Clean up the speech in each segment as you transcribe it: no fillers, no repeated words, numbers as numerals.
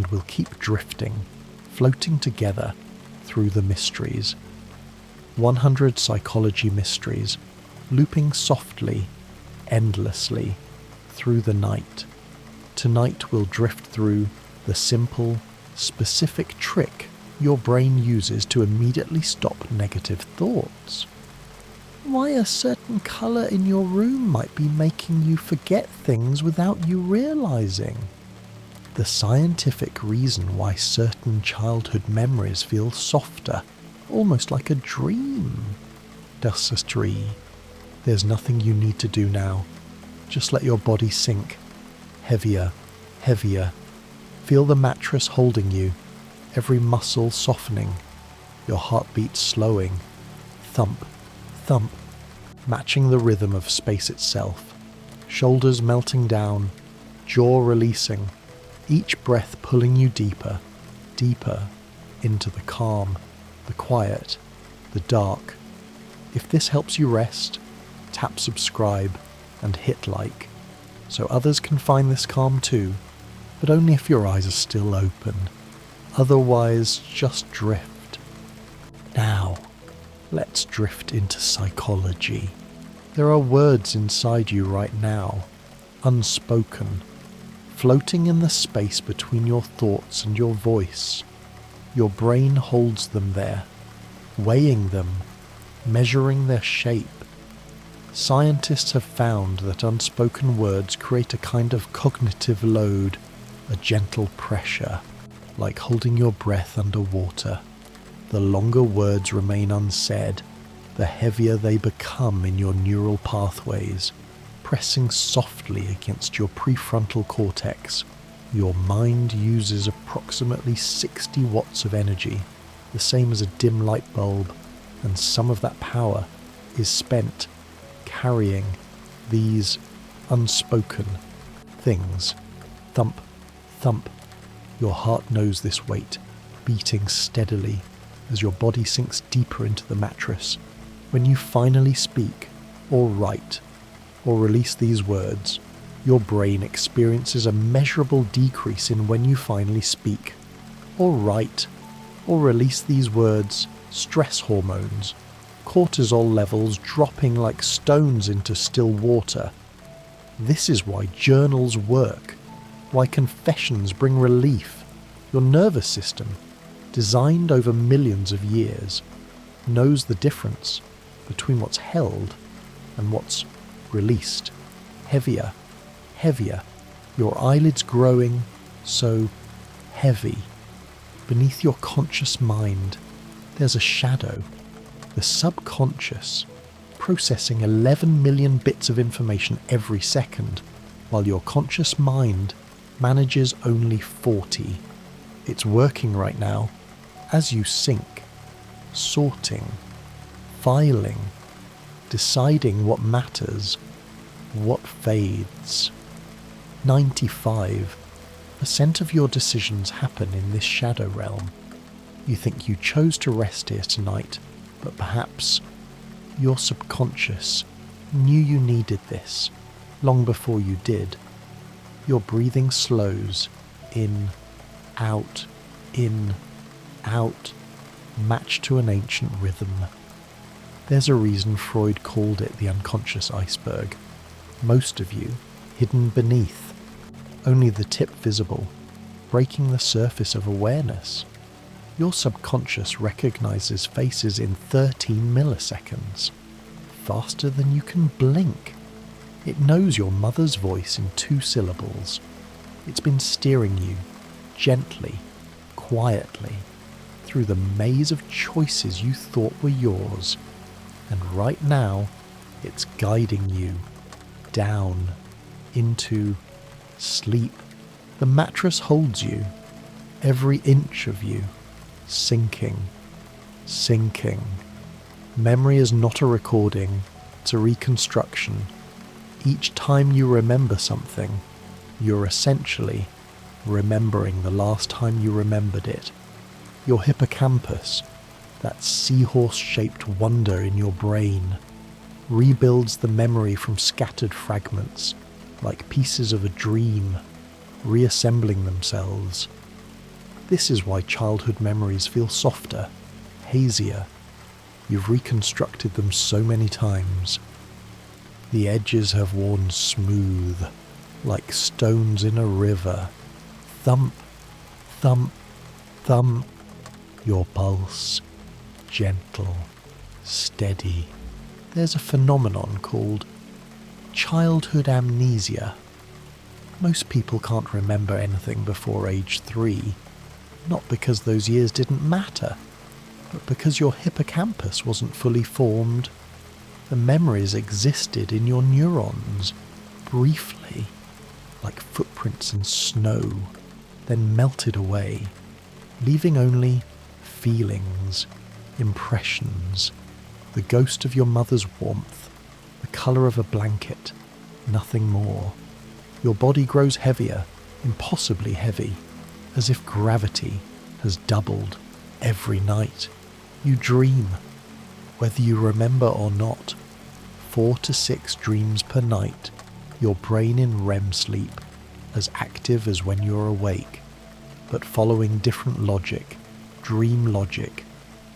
and we'll keep drifting, floating together through the mysteries. 100 psychology mysteries, looping softly, endlessly, through the night. Tonight we'll drift through the simple, specific trick your brain uses to immediately stop negative thoughts. Why a certain colour in your room might be making you forget things without you realising. The scientific reason why certain childhood memories feel softer, almost like a dream. Das ist tree. There's nothing you need to do now. Just let your body sink. Heavier, heavier. Feel the mattress holding you, every muscle softening, your heartbeat slowing. Thump, thump, matching the rhythm of space itself. Shoulders melting down, jaw releasing, each breath pulling you deeper, deeper into the calm, the quiet, the dark. If this helps you rest, tap subscribe and hit like, so others can find this calm too, but only if your eyes are still open. Otherwise, just drift. Now, let's drift into psychology. There are words inside you right now, unspoken, floating in the space between your thoughts and your voice. Your brain holds them there, weighing them, measuring their shape. Scientists have found that unspoken words create a kind of cognitive load, a gentle pressure, like holding your breath underwater. The longer words remain unsaid, the heavier they become in your neural pathways, pressing softly against your prefrontal cortex. Your mind uses approximately 60 watts of energy, the same as a dim light bulb, and some of that power is spent carrying these unspoken things. Thump, thump. Your heart knows this weight, beating steadily as your body sinks deeper into the mattress. When you finally speak, or write, or release these words, your brain experiences a measurable decrease in when you finally speak, or write, or release these words, stress hormones, cortisol levels dropping like stones into still water. This is why journals work, why confessions bring relief. Your nervous system, designed over millions of years, knows the difference between what's held and what's released. Heavier, heavier, your eyelids growing so heavy. Beneath your conscious mind, there's a shadow, the subconscious, processing 11 million bits of information every second, while your conscious mind manages only 40. It's working right now, as you sink, sorting, filing, deciding what matters, what fades. 95% of your decisions happen in this shadow realm. You think you chose to rest here tonight, but perhaps your subconscious knew you needed this long before you did. Your breathing slows, in, out, matched to an ancient rhythm. There's a reason Freud called it the unconscious iceberg. Most of you, hidden beneath, only the tip visible, breaking the surface of awareness. Your subconscious recognizes faces in 13 milliseconds, faster than you can blink. It knows your mother's voice in 2 syllables. It's been steering you, gently, quietly, through the maze of choices you thought were yours, and right now, it's guiding you down into sleep. The mattress holds you, every inch of you, sinking, sinking. Memory is not a recording, it's a reconstruction. Each time you remember something, you're essentially remembering the last time you remembered it. Your hippocampus, that seahorse-shaped wonder in your brain, rebuilds the memory from scattered fragments, like pieces of a dream, reassembling themselves. This is why childhood memories feel softer, hazier. You've reconstructed them so many times. The edges have worn smooth, like stones in a river. Thump, thump, thump. Your pulse, gentle, steady. There's a phenomenon called childhood amnesia. Most people can't remember anything before age 3, not because those years didn't matter, but because your hippocampus wasn't fully formed. The memories existed in your neurons, briefly, like footprints in snow, then melted away, leaving only feelings, impressions, the ghost of your mother's warmth, the colour of a blanket, nothing more. Your body grows heavier, impossibly heavy, as if gravity has doubled every night. You dream, whether you remember or not. 4 to 6 dreams per night, your brain in REM sleep, as active as when you're awake, but following different logic, dream logic,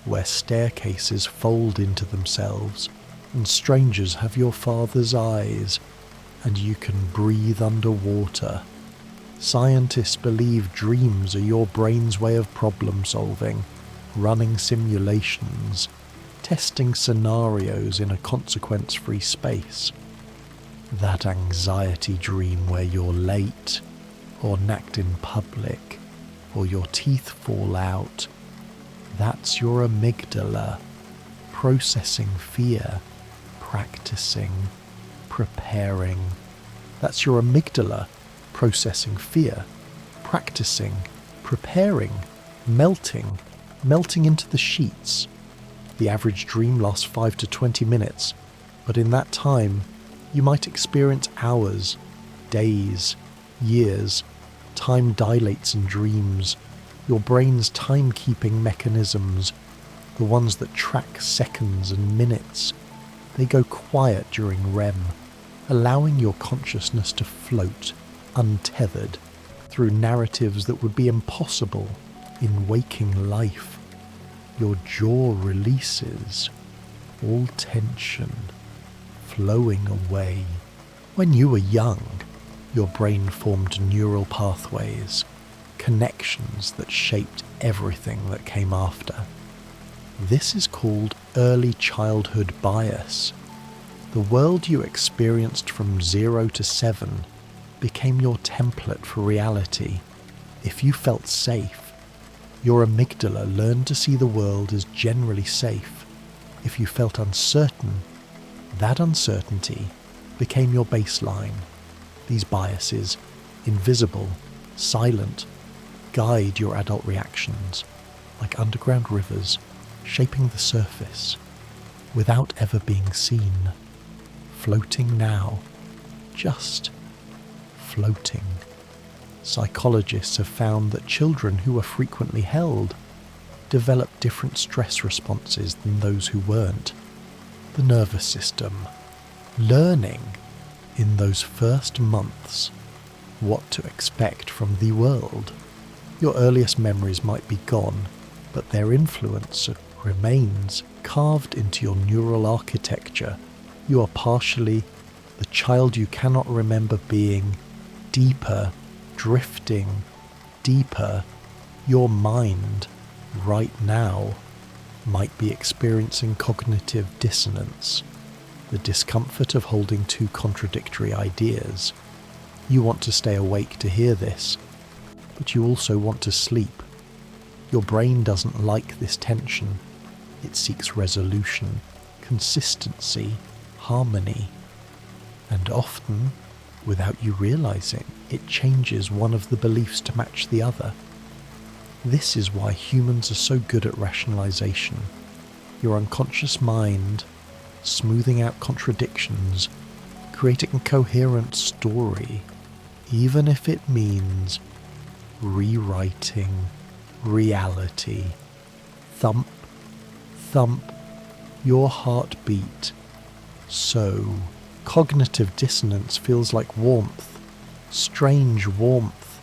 where staircases fold into themselves, and strangers have your father's eyes, and you can breathe underwater. Scientists believe dreams are your brain's way of problem solving, running simulations, testing scenarios in a consequence-free space. That anxiety dream where you're late, or nagged in public, or your teeth fall out, that's your amygdala, processing fear, practicing, preparing. That's your amygdala, processing fear, practicing, preparing, melting into the sheets. The average dream lasts 5 to 20 minutes, but in that time, you might experience hours, days, years. Time dilates in dreams. Your brain's timekeeping mechanisms, the ones that track seconds and minutes, they go quiet during REM, allowing your consciousness to float, untethered, through narratives that would be impossible in waking life. Your jaw releases, all tension flowing away. When you were young, your brain formed neural pathways, connections that shaped everything that came after. This is called early childhood bias. The world you experienced from 0 to 7 became your template for reality. If you felt safe, your amygdala learned to see the world as generally safe. If you felt uncertain, that uncertainty became your baseline. These biases, invisible, silent, guide your adult reactions, like underground rivers shaping the surface, without ever being seen. Floating now, just floating. Psychologists have found that children who were frequently held develop different stress responses than those who weren't. The nervous system, learning in those first months what to expect from the world. Your earliest memories might be gone, but their influence remains carved into your neural architecture. You are partially the child you cannot remember being, deeper, drifting, deeper. Your mind, right now, might be experiencing cognitive dissonance, the discomfort of holding two contradictory ideas. You want to stay awake to hear this, but you also want to sleep. Your brain doesn't like this tension. It seeks resolution, consistency, harmony, and often, without you realizing, it changes one of the beliefs to match the other. This is why humans are so good at rationalization. Your unconscious mind, smoothing out contradictions, creating a coherent story, even if it means rewriting reality. Thump, thump, your heartbeat. So, cognitive dissonance feels like warmth, strange warmth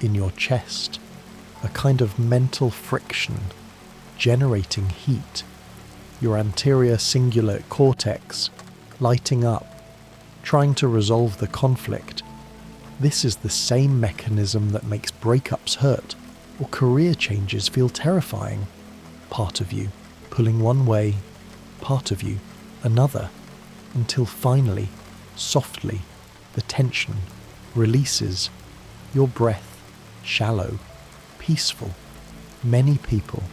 in your chest. a kind of mental friction, generating heat, your anterior cingulate cortex lighting up, trying to resolve the conflict. This is the same mechanism that makes breakups hurt or career changes feel terrifying. Part of you pulling one way, part of you another, until finally, softly, the tension releases, your breath shallow, peaceful. Many people,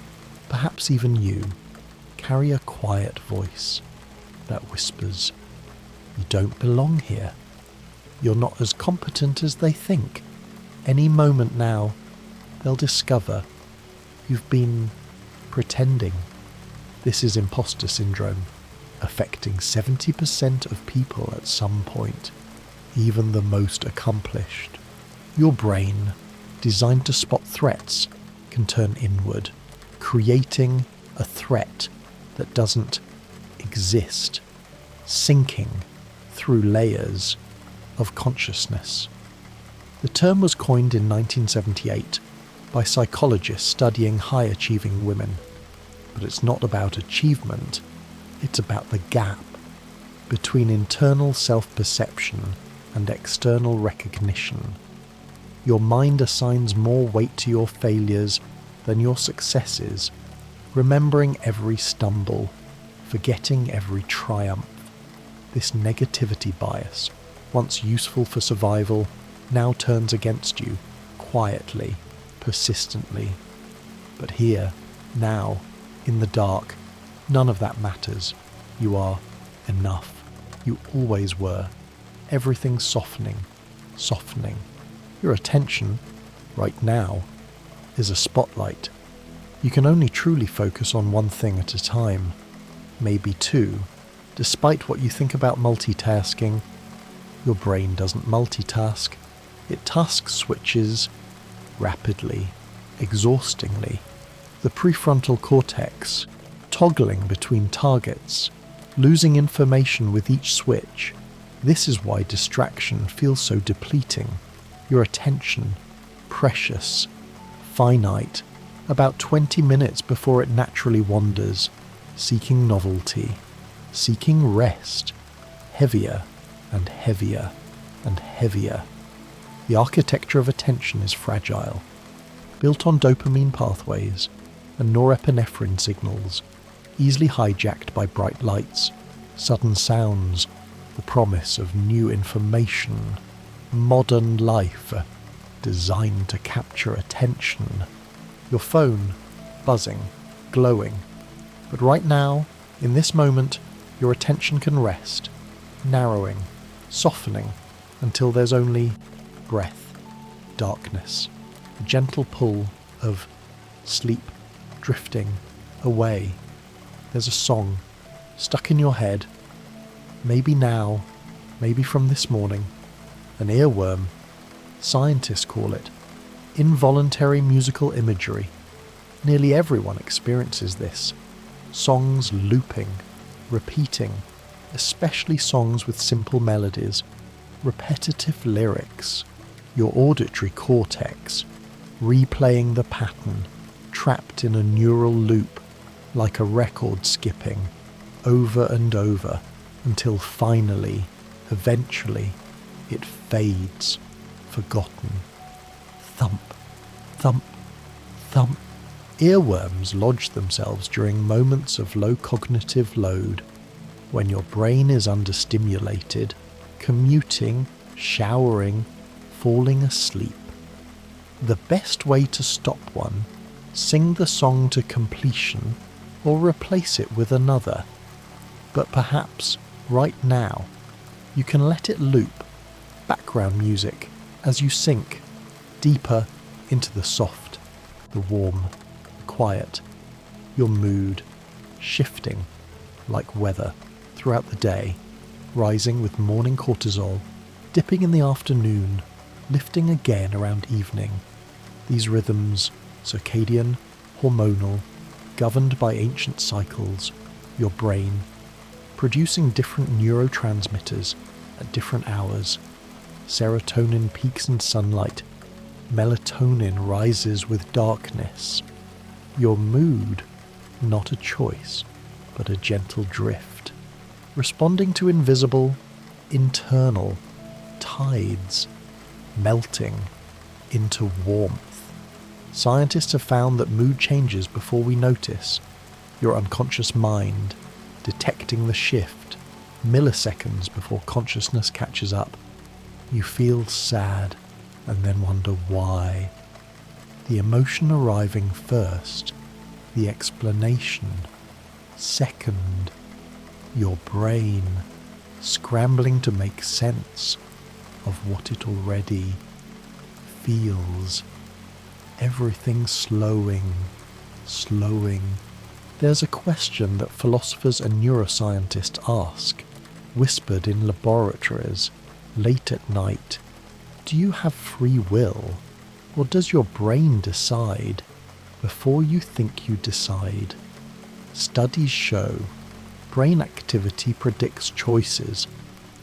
perhaps even you, carry a quiet voice that whispers, "You don't belong here. You're not as competent as they think. Any moment now, they'll discover you've been pretending." This is imposter syndrome, affecting 70% of people at some point, even the most accomplished. Your brain, designed to spot threats, can turn inward, creating a threat that doesn't exist, sinking through layers of consciousness. The term was coined in 1978 by psychologists studying high-achieving women, but it's not about achievement, it's about the gap between internal self-perception and external recognition. Your mind assigns more weight to your failures than your successes, remembering every stumble, forgetting every triumph. This negativity bias, once useful for survival, now turns against you, quietly, persistently. But here, now, in the dark, none of that matters. You are enough. You always were. Everything softening, softening. Your attention, right now, is a spotlight. You can only truly focus on one thing at a time, maybe two. Despite what you think about multitasking, your brain doesn't multitask. It task switches rapidly, exhaustingly. The prefrontal cortex, toggling between targets, losing information with each switch. This is why distraction feels so depleting. Your attention, precious, finite, about 20 minutes before it naturally wanders, seeking novelty, seeking rest, heavier and heavier and heavier. The architecture of attention is fragile, built on dopamine pathways and norepinephrine signals, easily hijacked by bright lights, sudden sounds, the promise of new information. Modern life, designed to capture attention. Your phone, buzzing, glowing. But right now, in this moment, your attention can rest, narrowing, softening, until there's only breath, darkness, a gentle pull of sleep, drifting, away. There's a song, stuck in your head, maybe now, maybe from this morning, an earworm. Scientists call it involuntary musical imagery. Nearly everyone experiences this. Songs looping, repeating, especially songs with simple melodies, repetitive lyrics. Your auditory cortex, replaying the pattern, trapped in a neural loop, like a record skipping, over and over, until finally, eventually, it fades, forgotten. Thump, thump, thump. Earworms lodge themselves during moments of low cognitive load, when your brain is understimulated, commuting, showering, falling asleep. The best way to stop one, sing the song to completion or replace it with another. But perhaps, right now, you can let it loop, background music, as you sink deeper into the soft, the warm, the quiet, your mood shifting like weather throughout the day, rising with morning cortisol, dipping in the afternoon, lifting again around evening. These rhythms, circadian, hormonal, governed by ancient cycles, your brain, producing different neurotransmitters at different hours. Serotonin peaks in sunlight, Melatonin rises with darkness. Your mood, not a choice, but a gentle drift, responding to invisible, internal tides, melting into warmth. Scientists have found that mood changes before we notice. Your unconscious mind detecting the shift milliseconds before consciousness catches up. You feel sad and then wonder why. The emotion arriving first, the explanation second. Your brain scrambling to make sense of what it already feels. Everything slowing. There's a question that philosophers and neuroscientists ask, whispered in laboratories, late at night. Do you have free will, or does your brain decide before you think you decide? Studies show brain activity predicts choices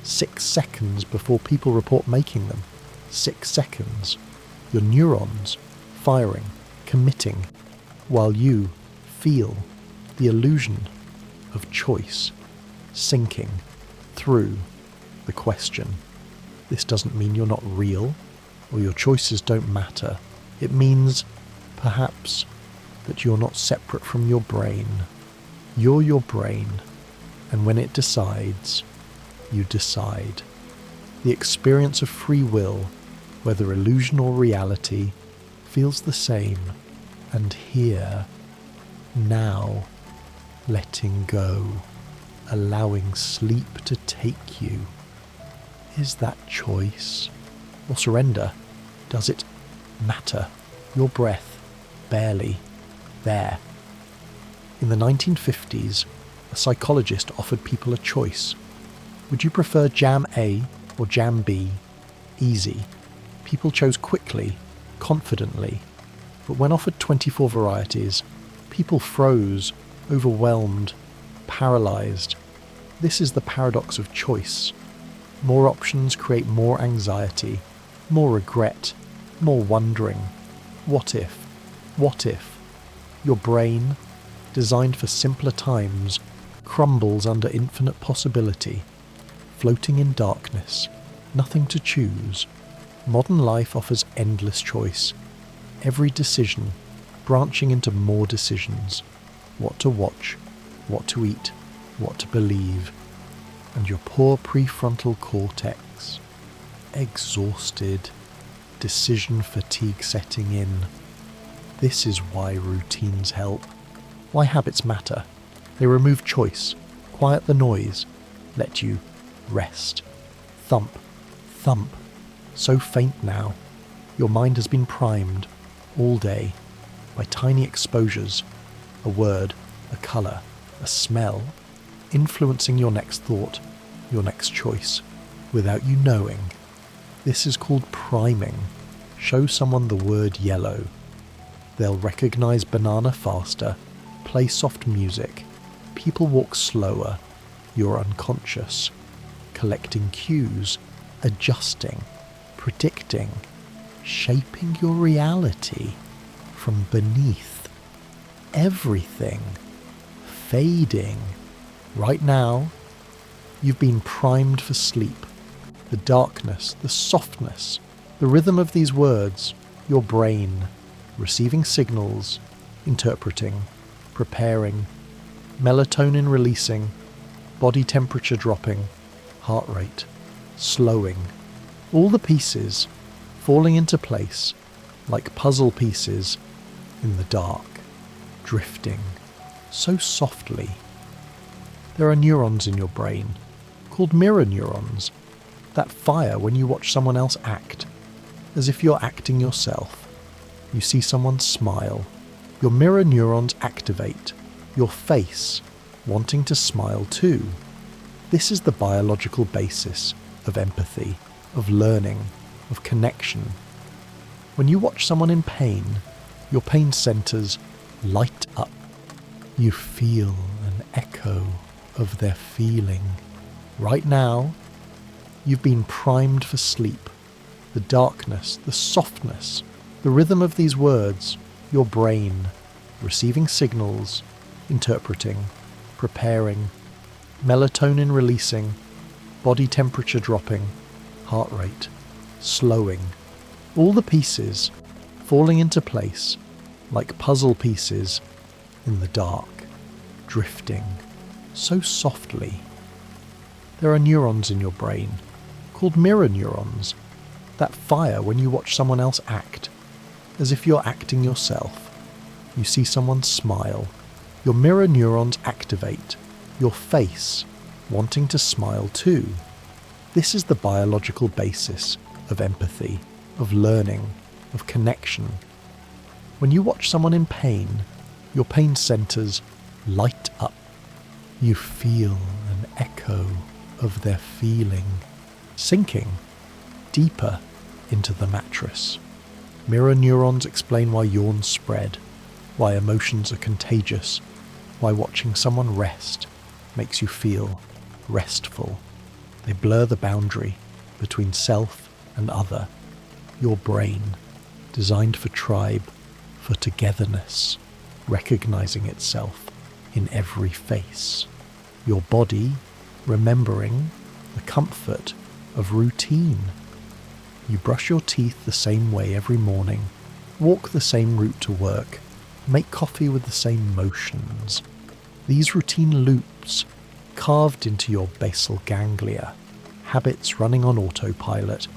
6 seconds before people report making them. 6 seconds. Your neurons firing, committing, while you feel the illusion of choice sinking through the question. This doesn't mean you're not real or your choices don't matter. It means, perhaps, that you're not separate from your brain. You're your brain, and when it decides, you decide. The experience of free will, whether illusion or reality, feels the same, and here, now, letting go, allowing sleep to take you. Is that choice or surrender? Does it matter? Your breath, barely there. In the 1950s, a psychologist offered people a choice. Would you prefer jam A or jam B? Easy. People chose quickly, confidently, but when offered 24 varieties, people froze, overwhelmed, paralyzed. This is the paradox of choice. More options create more anxiety, more regret, more wondering. What if? What if? Your brain, designed for simpler times, crumbles under infinite possibility, floating in darkness, nothing to choose. Modern life offers endless choice. Every decision branching into more decisions. What to watch, what to eat, what to believe. And your poor prefrontal cortex, exhausted, decision fatigue setting in. This is why routines help. Why habits matter. They remove choice, quiet the noise, let you rest. Thump, thump, so faint now. Your mind has been primed all day by tiny exposures, a word, a colour, a smell, influencing your next thought, your next choice, without you knowing. This is called priming. Show someone the word yellow. They'll recognise banana faster, play soft music. People walk slower. You're unconscious, collecting cues, adjusting, predicting, shaping your reality from beneath. Everything fading. Right now, you've been primed for sleep. The darkness, the softness, the rhythm of these words, your brain, receiving signals, interpreting, preparing, melatonin releasing, body temperature dropping, heart rate slowing. All the pieces falling into place like puzzle pieces in the dark, drifting so softly. There are neurons in your brain called mirror neurons that fire when you watch someone else act, as if you're acting yourself. You see someone smile. Your mirror neurons activate, your face wanting to smile too. This is the biological basis of empathy, of learning, of connection. When you watch someone in pain, your pain centers light up. You feel an echo of their feeling. Right now, you've been primed for sleep. The darkness, the softness, The rhythm of these words, your brain, receiving signals, interpreting, preparing, melatonin releasing, body temperature dropping, heart rate, slowing, all the pieces falling into place like puzzle pieces in the dark, drifting so softly. There are neurons in your brain, called mirror neurons, that fire when you watch someone else act, as if you're acting yourself. You see someone smile, your mirror neurons activate, your face wanting to smile too. This is the biological basis of empathy, of learning, of connection. When you watch someone in pain, your pain centers light up. You feel an echo of their feeling, sinking deeper into the mattress. Mirror neurons explain why yawns spread, why emotions are contagious, why watching someone rest makes you feel restful. They blur the boundary between self and other. Your brain, designed for tribe, for togetherness, recognizing itself in every face. Your body, remembering the comfort of routine. You brush your teeth the same way every morning, walk the same route to work, make coffee with the same motions. These routine loops, carved into your basal ganglia, habits running on autopilot,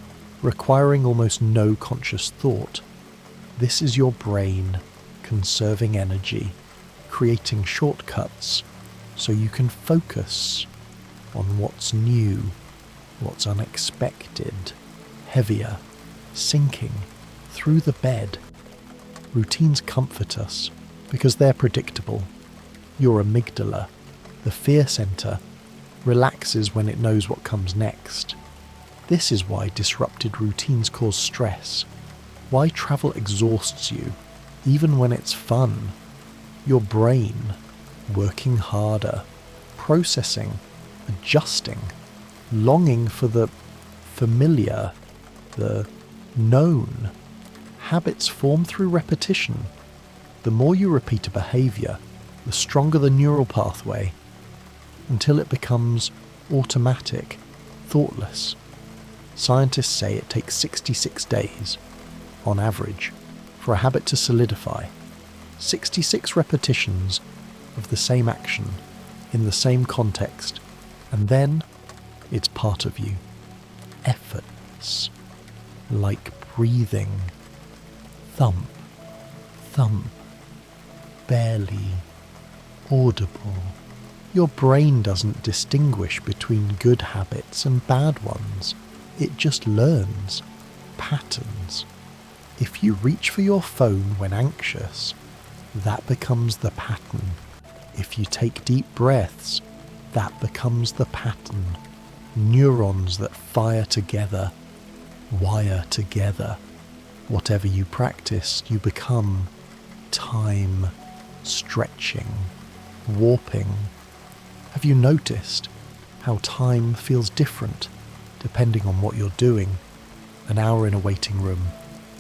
requiring almost no conscious thought. This is your brain conserving energy, creating shortcuts so you can focus on what's new, what's unexpected, heavier, sinking through the bed. Routines comfort us because they're predictable. Your amygdala, the fear center, relaxes when it knows what comes next. This is why disrupted routines cause stress, why travel exhausts you, even when it's fun. Your brain, working harder, processing, adjusting, longing for the familiar, the known. Habits form through repetition. The more you repeat a behavior, the stronger the neural pathway, until it becomes automatic, thoughtless. Scientists say it takes 66 days, on average, for a habit to solidify. 66 repetitions of the same action, in the same context, and then it's part of you. Effortless, like breathing. Thump, thump, barely audible. Your brain doesn't distinguish between good habits and bad ones. It just learns patterns. If you reach for your phone when anxious, that becomes the pattern. If you take deep breaths, that becomes the pattern. Neurons that fire together, wire together. Whatever you practiced, you become. Time stretching, warping. Have you noticed how time feels different depending on what you're doing? An hour in a waiting room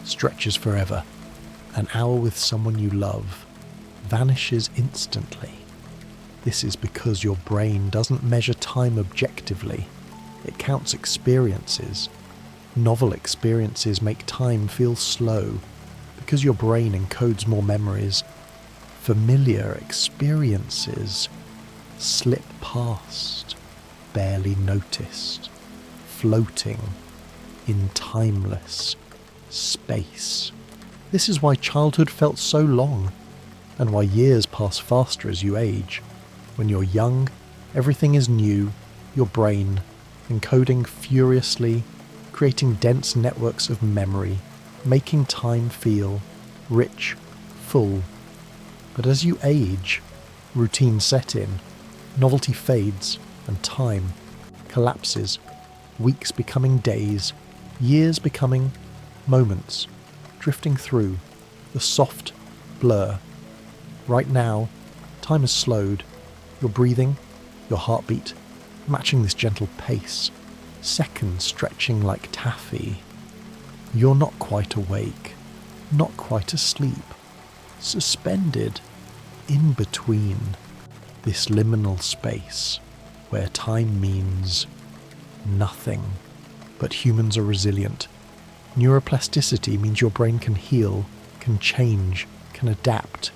stretches forever. An hour with someone you love vanishes instantly. This is because your brain doesn't measure time objectively. It counts experiences. Novel experiences make time feel slow because your brain encodes more memories. Familiar experiences slip past, barely noticed, floating in timeless space. This is why childhood felt so long, and why years pass faster as you age. When you're young, everything is new, your brain encoding furiously, creating dense networks of memory, making time feel rich, full. But as you age, routine set in, novelty fades, and time collapses, weeks becoming days, years becoming moments, drifting through the soft blur. Right now, time has slowed, your breathing, your heartbeat, matching this gentle pace, seconds stretching like taffy. You're not quite awake, not quite asleep, suspended in between this liminal space where time means nothing. But humans are resilient. Neuroplasticity means your brain can heal, can change, can adapt.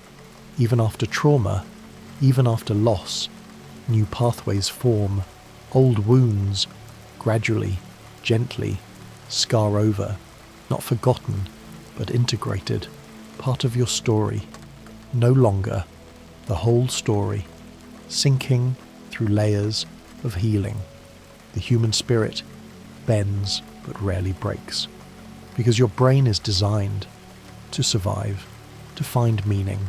Even after trauma, even after loss, new pathways form, old wounds gradually, gently scar over, not forgotten, but integrated, part of your story, no longer the whole story, sinking through layers of healing. The human spirit bends but rarely breaks, because your brain is designed to survive, to find meaning,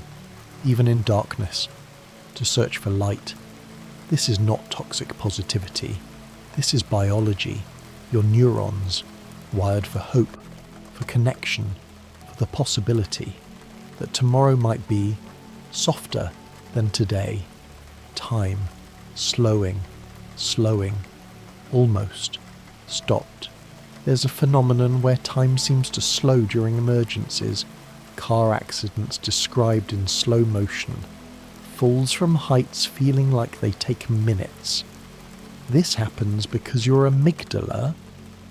even in darkness, to search for light. This is not toxic positivity. This is biology, your neurons wired for hope, for connection, for the possibility that tomorrow might be softer than today. Time slowing, almost stopped. There's a phenomenon where time seems to slow during emergencies, car accidents described in slow motion, falls from heights feeling like they take minutes. This happens because your amygdala,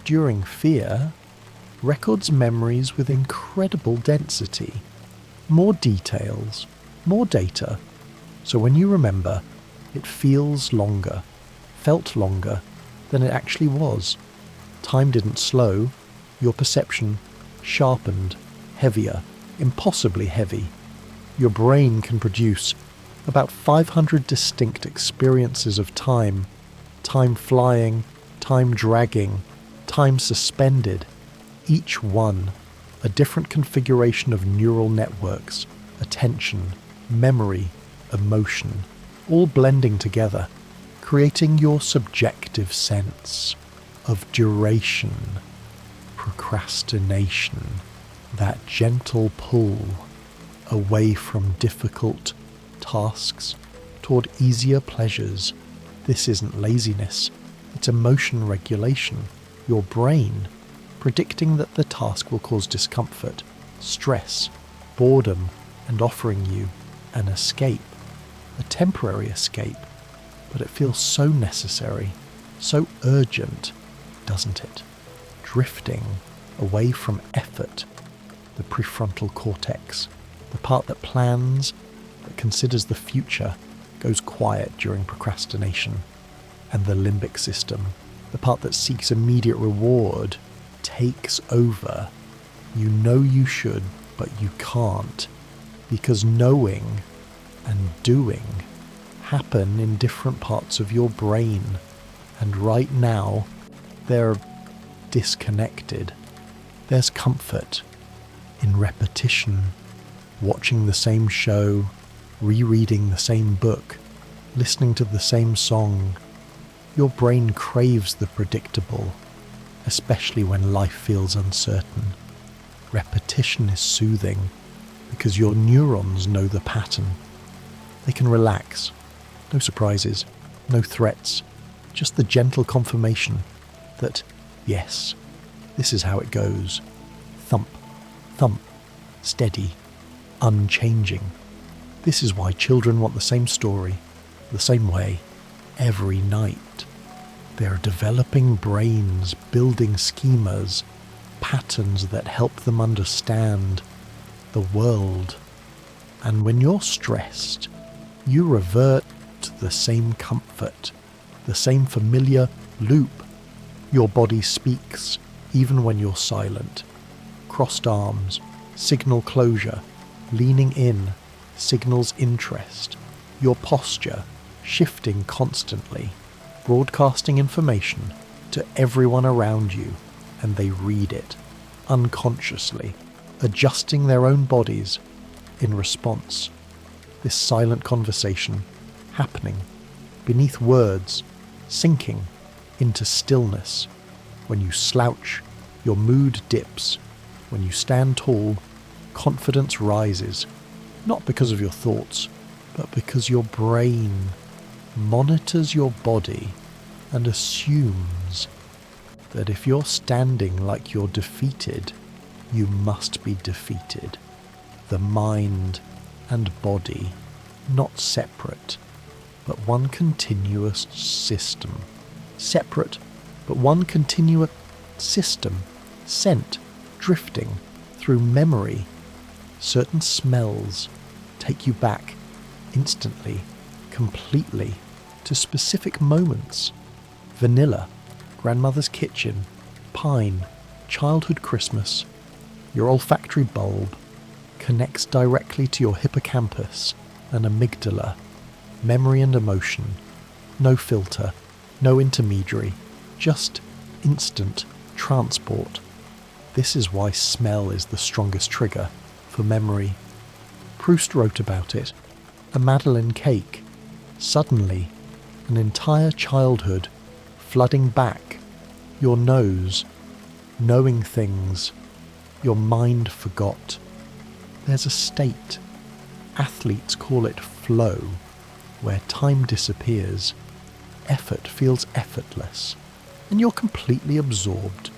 during fear, records memories with incredible density, more details, more data. So when you remember, it feels longer, felt longer than it actually was. Time didn't slow, your perception sharpened, heavier, impossibly heavy. Your brain can produce about 500 distinct experiences of time. Time flying, time dragging, time suspended. Each one a different configuration of neural networks, attention, memory, emotion, all blending together, creating your subjective sense of duration, procrastination, that gentle pull away from difficult tasks toward easier pleasures. This isn't laziness, it's emotion regulation. Your brain predicting that the task will cause discomfort, stress, boredom, and offering you an escape, a temporary escape, but it feels so necessary, so urgent, doesn't it? Drifting away from effort, the prefrontal cortex, the part that plans, that considers the future, goes quiet during procrastination, and the limbic system, the part that seeks immediate reward, takes over. You know you should, but you can't, because knowing and doing happen in different parts of your brain, and right now they're disconnected. There's comfort in repetition, watching the same show, rereading the same book, listening to the same song. Your brain craves the predictable, especially when life feels uncertain. Repetition is soothing because your neurons know the pattern. They can relax. No surprises, no threats, just the gentle confirmation that, yes, this is how it goes. Thump, thump, steady, unchanging. This is why children want the same story, the same way, every night. They're developing brains, building schemas, patterns that help them understand the world. And when you're stressed, you revert to the same comfort, the same familiar loop. Your body speaks even when you're silent. Crossed arms signal closure, leaning in signals interest. Your posture shifting constantly, broadcasting information to everyone around you, and they read it unconsciously, adjusting their own bodies in response. This silent conversation happening beneath words, sinking into stillness. When you slouch, your mood dips. When you stand tall, confidence rises, not because of your thoughts, but because your brain monitors your body and assumes that if you're standing like you're defeated, you must be defeated. The mind and body, not separate, but one continuous system. Separate, but one continuous system, sent, drifting through memory. Certain smells take you back instantly, completely, to specific moments. Vanilla, grandmother's kitchen, pine, childhood Christmas. Your olfactory bulb connects directly to your hippocampus and amygdala. Memory and emotion. No filter, no intermediary, just instant transport. This is why smell is the strongest trigger for memory. Proust wrote about it. A Madeleine cake. Suddenly, an entire childhood flooding back. Your nose, knowing things your mind forgot. There's a state, athletes call it flow, where time disappears, effort feels effortless, and you're completely absorbed.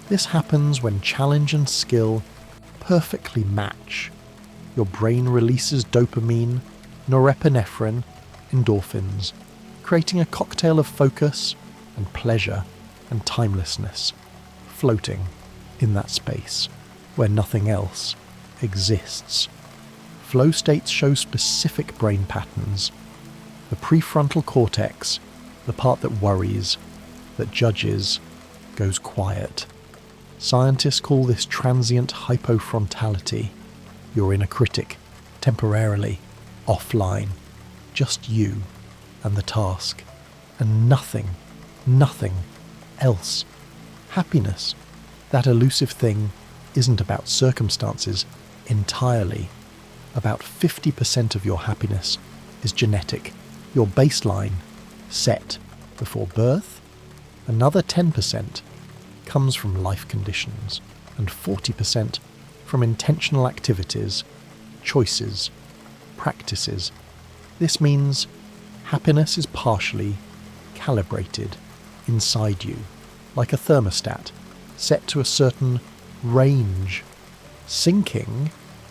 This happens when challenge and skill perfectly match. Your brain releases dopamine, norepinephrine, endorphins, creating a cocktail of focus and pleasure and timelessness, floating in that space where nothing else exists. Flow states show specific brain patterns. The prefrontal cortex, the part that worries, that judges, goes quiet. Scientists call this transient hypofrontality. Your inner critic, temporarily, offline. Just you and the task, and nothing else. Happiness, that elusive thing, isn't about circumstances entirely. About 50% of your happiness is genetic, your baseline, set before birth. Another 10% comes from life conditions, and 40% from intentional activities, choices, practices. This means happiness is partially calibrated inside you, like a thermostat, set to a certain range, sinking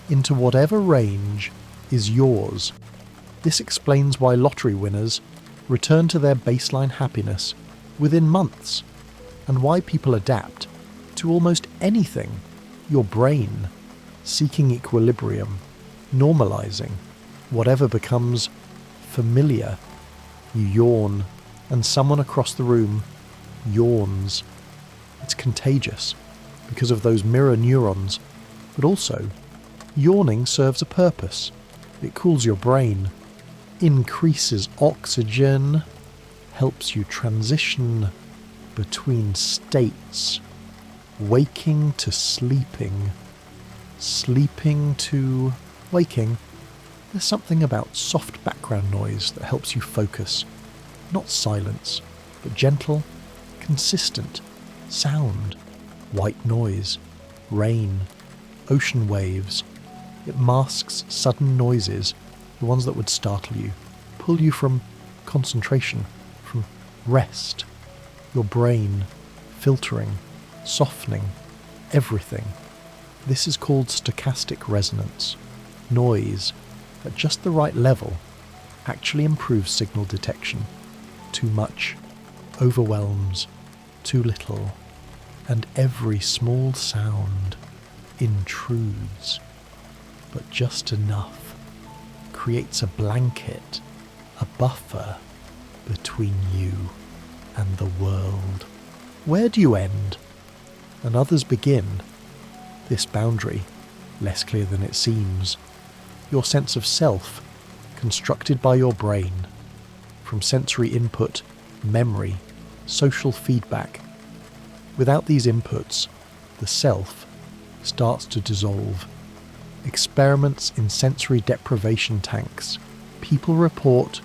into whatever range is yours. This explains why lottery winners return to their baseline happiness within months, and why people adapt to almost anything. Your brain, seeking equilibrium, normalizing whatever becomes familiar. You yawn, and someone across the room yawns. It's contagious because of those mirror neurons, but also yawning serves a purpose. It cools your brain, increases oxygen, helps you transition between states, waking to sleeping, sleeping to waking. There's something about soft background noise that helps you focus. Not silence, but gentle, consistent sound. White noise, rain, ocean waves. It masks sudden noises, the ones that would startle you, pull you from concentration, from rest. Your brain filtering, softening, everything. This is called stochastic resonance. Noise, at just the right level, actually improves signal detection. Too much overwhelms, too little, and every small sound intrudes, but just enough creates a blanket, a buffer between you and the world. Where do you end and others begin? This boundary, less clear than it seems. Your sense of self, constructed by your brain, from sensory input, memory, social feedback. Without these inputs, the self starts to dissolve. Experiments in sensory deprivation tanks. People report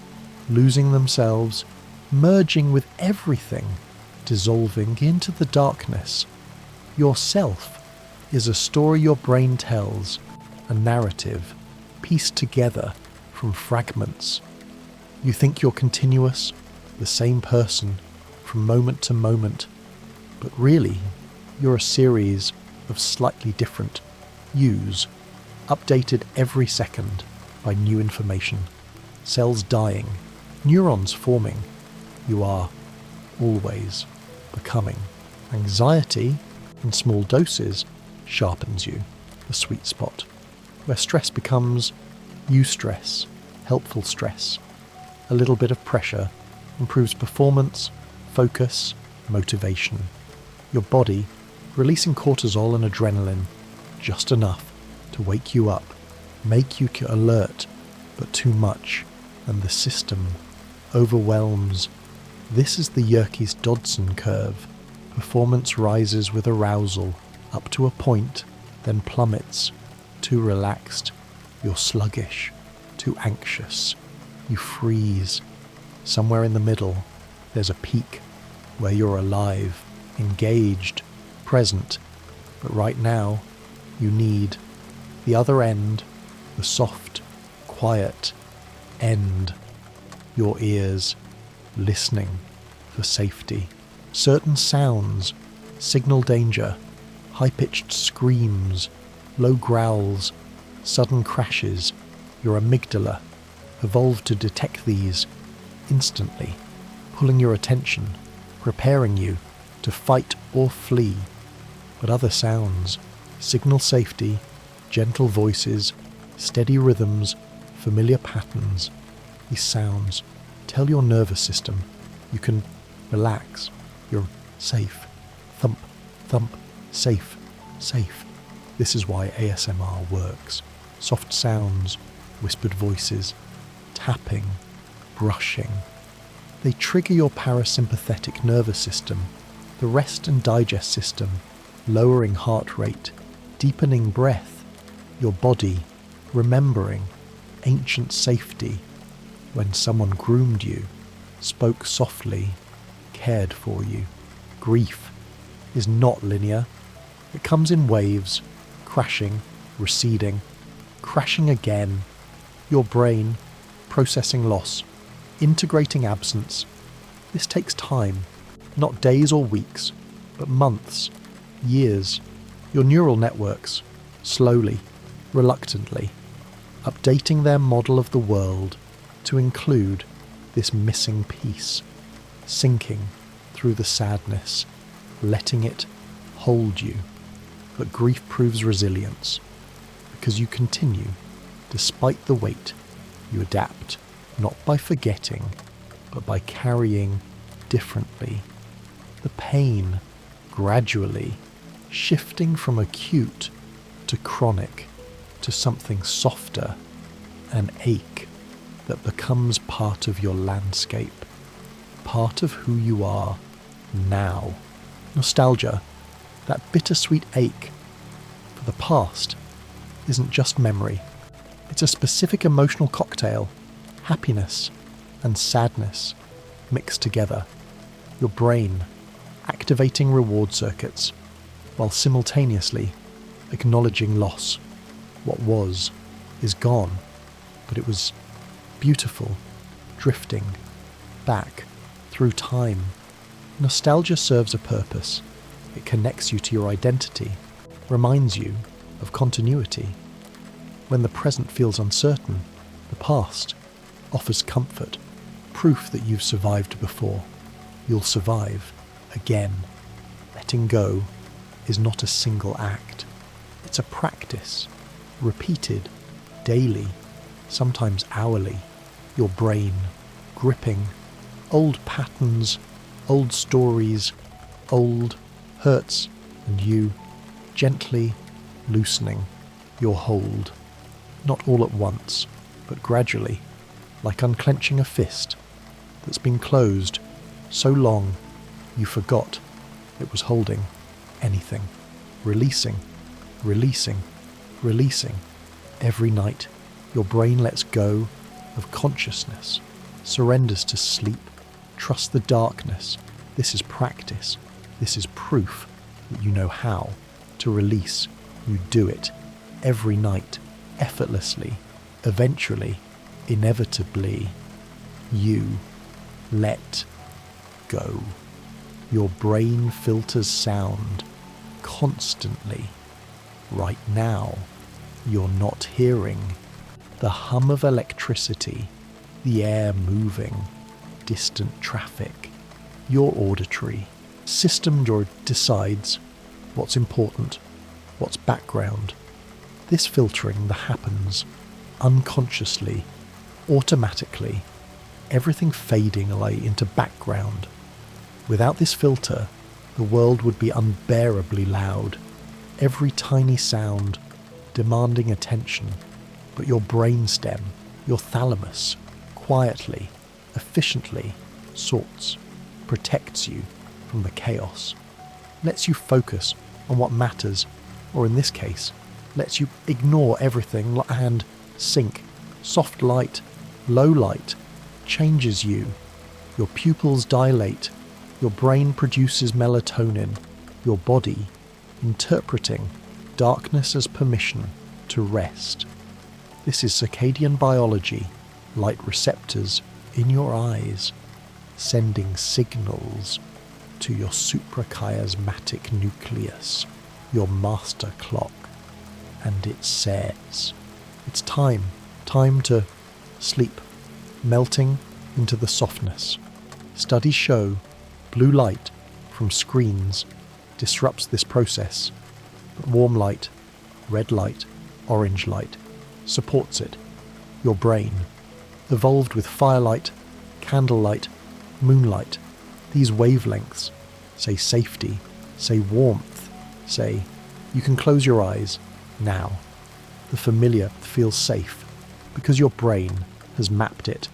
losing themselves, merging with everything, dissolving into the darkness. Your self is a story your brain tells, a narrative pieced together from fragments. You think you're continuous, the same person, from moment to moment, but really, you're a series of slightly different yous, updated every second by new information. Cells dying, neurons forming. You are always becoming. Anxiety, in small doses, sharpens you, the sweet spot, where stress becomes eustress, helpful stress. A little bit of pressure improves performance, focus, motivation. Your body releasing cortisol and adrenaline, just enough to wake you up, make you alert, but too much, and the system overwhelms. This is the Yerkes-Dodson curve. Performance rises with arousal up to a point, then plummets. Too relaxed, you're sluggish. Too anxious, you freeze. Somewhere in the middle, there's a peak where you're alive, engaged, present. But right now, you need the other end, the soft, quiet end. Your ears listening for safety. Certain sounds signal danger, high-pitched screams, low growls, sudden crashes. Your amygdala evolved to detect these instantly, pulling your attention, preparing you to fight or flee. But other sounds signal safety, gentle voices, steady rhythms, familiar patterns. These sounds tell your nervous system you can relax, you're safe. Thump, thump, safe, safe. This is why ASMR works. Soft sounds, whispered voices, tapping, brushing. They trigger your parasympathetic nervous system, the rest and digest system, lowering heart rate, deepening breath, your body remembering ancient safety when someone groomed you, spoke softly, cared for you. Grief is not linear. It comes in waves, crashing, receding, crashing again. Your brain processing loss, integrating absence. This takes time, not days or weeks, but months, years. Your neural networks, slowly, reluctantly, updating their model of the world to include this missing piece, sinking through the sadness, letting it hold you. But grief proves resilience, because you continue, despite the weight. You adapt, not by forgetting, but by carrying differently. The pain, gradually, shifting from acute to chronic, to something softer, an ache that becomes part of your landscape, part of who you are now. Nostalgia, that bittersweet ache for the past, isn't just memory. It's a specific emotional cocktail, happiness and sadness mixed together. Your brain activating reward circuits while simultaneously acknowledging loss. What was is gone, but it was beautiful, drifting back through time. Nostalgia serves a purpose. It connects you to your identity, reminds you of continuity. When the present feels uncertain, the past offers comfort, proof that you've survived before. You'll survive again. Letting go is not a single act. It's a practice, repeated daily, sometimes hourly. Your brain gripping old patterns, old stories, old hurts, and you gently loosening your hold. Not all at once, but gradually, like unclenching a fist that's been closed so long you forgot it was holding anything. Releasing, releasing, releasing. Every night, your brain lets go of consciousness, surrenders to sleep, trusts the darkness. This is practice. This is proof that you know how to release. You do it every night, effortlessly, eventually, inevitably. You let go. Your brain filters sound constantly right now. You're not hearing the hum of electricity, the air moving, distant traffic. Your auditory system decides what's important, what's background. This filtering that happens unconsciously, automatically, everything fading away into background. Without this filter, the world would be unbearably loud, every tiny sound demanding attention, but your brainstem, your thalamus, quietly, efficiently sorts, protects you from the chaos, lets you focus on what matters, or in this case, lets you ignore everything and sink. Soft light, low light, changes you. Your pupils dilate, your brain produces melatonin, your body interpreting darkness as permission to rest. This is circadian biology, light receptors in your eyes, sending signals to your suprachiasmatic nucleus, your master clock, and it says, it's time to sleep, melting into the softness. Studies show blue light from screens disrupts this process, but warm light, red light, orange light supports it. Your brain, evolved with firelight, candlelight, moonlight, these wavelengths say safety, say warmth, say you can close your eyes now. The familiar feels safe because your brain has mapped it,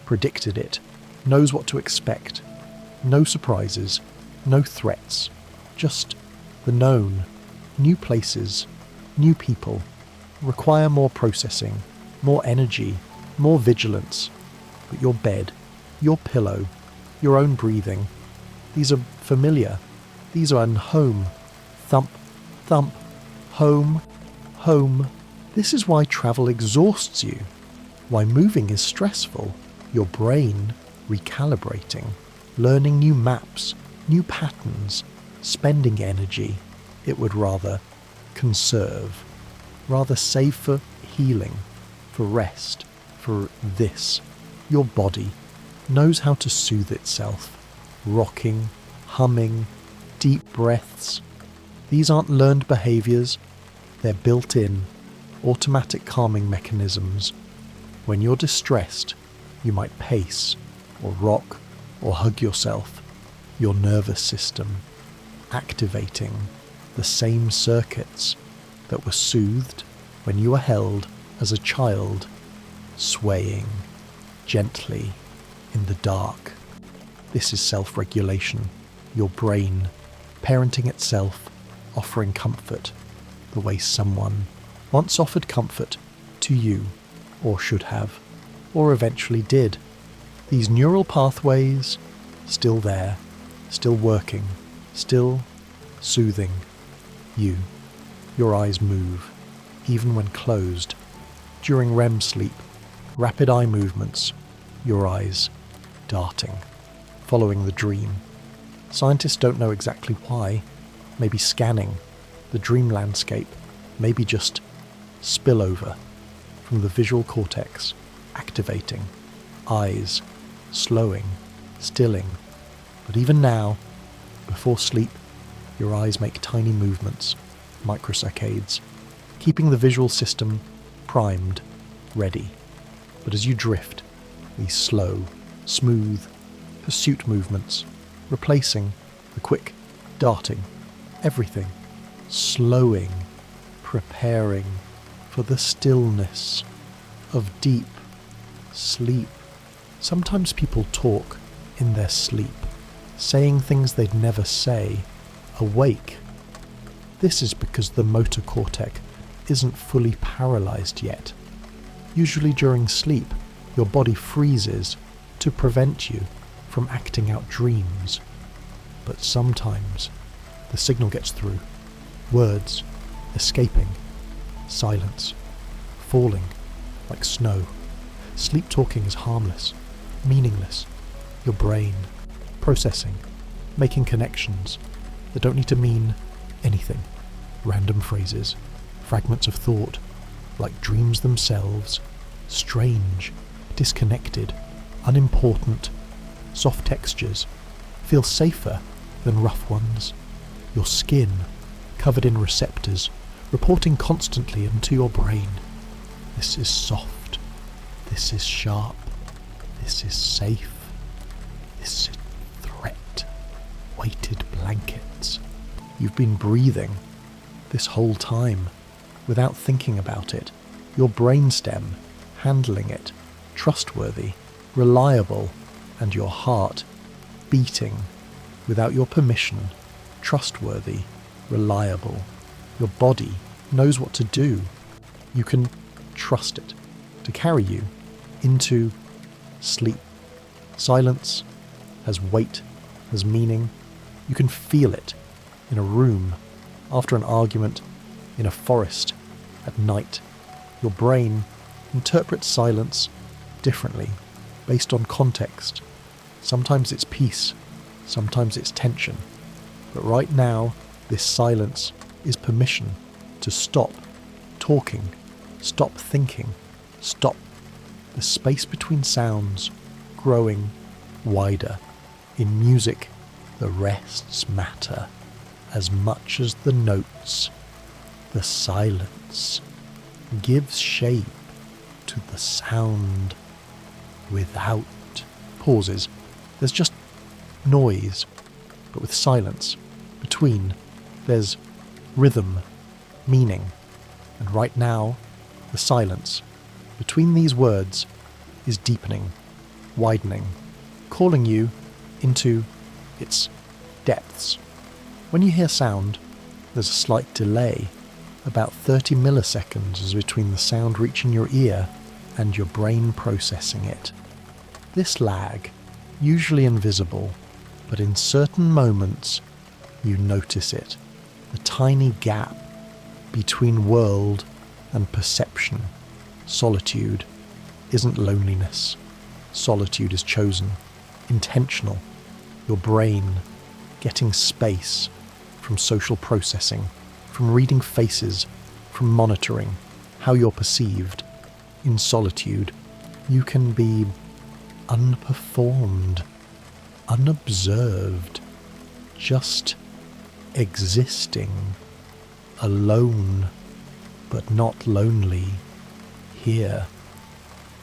predicted it, knows what to expect. No surprises, no threats, just the known. New places, new people require more processing, more energy, more vigilance. But your bed, your pillow, your own breathing, these are familiar. These are home. Thump, thump, home, home. This is why travel exhausts you, why moving is stressful. Your brain recalibrating, learning new maps, new patterns, spending energy it would rather conserve, rather save for healing, for rest, for this. Your body knows how to soothe itself, rocking, humming, deep breaths. These aren't learned behaviors, they're built-in, automatic calming mechanisms. When you're distressed, you might pace, or rock, or hug yourself, your nervous system activating the same circuits that were soothed when you were held as a child, swaying gently in the dark. This is self-regulation, your brain parenting itself, offering comfort the way someone once offered comfort to you, or should have, or eventually did. These neural pathways, still there, still working, still soothing you. Your eyes move, even when closed. During REM sleep, rapid eye movements, your eyes darting, following the dream. Scientists don't know exactly why, maybe scanning the dream landscape, maybe just spillover from the visual cortex, activating, eyes slowing, stilling. But even now, before sleep, your eyes make tiny movements, microsaccades, keeping the visual system primed, ready. But as you drift, these slow, smooth pursuit movements, replacing the quick darting, everything, slowing, preparing for the stillness of deep sleep. Sometimes people talk in their sleep, saying things they'd never say awake. This is because the motor cortex isn't fully paralyzed yet. Usually during sleep, your body freezes to prevent you from acting out dreams. But sometimes the signal gets through. Words escaping. Silence. Falling like snow. Sleep talking is harmless, meaningless. Your brain processing, making connections that don't need to mean anything. Random phrases, fragments of thought, like dreams themselves, strange, disconnected, unimportant, soft textures, feel safer than rough ones. Your skin, covered in receptors, reporting constantly into your brain. This is soft. This is sharp. This is safe. This is threat. Weighted blankets. You've been breathing this whole time without thinking about it. Your brainstem handling it, trustworthy, reliable, and your heart beating without your permission, trustworthy, reliable. Your body knows what to do. You can trust it to carry you into sleep. Silence has weight, has meaning. You can feel it in a room, after an argument, in a forest, at night. Your brain interprets silence differently, based on context. Sometimes it's peace, sometimes it's tension. But right now, this silence is permission to stop talking, stop thinking, stop. The space between sounds growing wider. In music, the rests matter as much as the notes. The silence gives shape to the sound without pauses. There's just noise, but with silence. Between, there's rhythm, meaning, and right now, the silence between these words is deepening, widening, calling you into its depths. When you hear sound, there's a slight delay. About 30 milliseconds is between the sound reaching your ear and your brain processing it. This lag, usually invisible, but in certain moments you notice it. The tiny gap between world and perception. Solitude isn't loneliness. Solitude is chosen, intentional. Your brain getting space from social processing, from reading faces, from monitoring how you're perceived. In solitude, you can be unperformed, unobserved, just existing, alone, but not lonely. Here,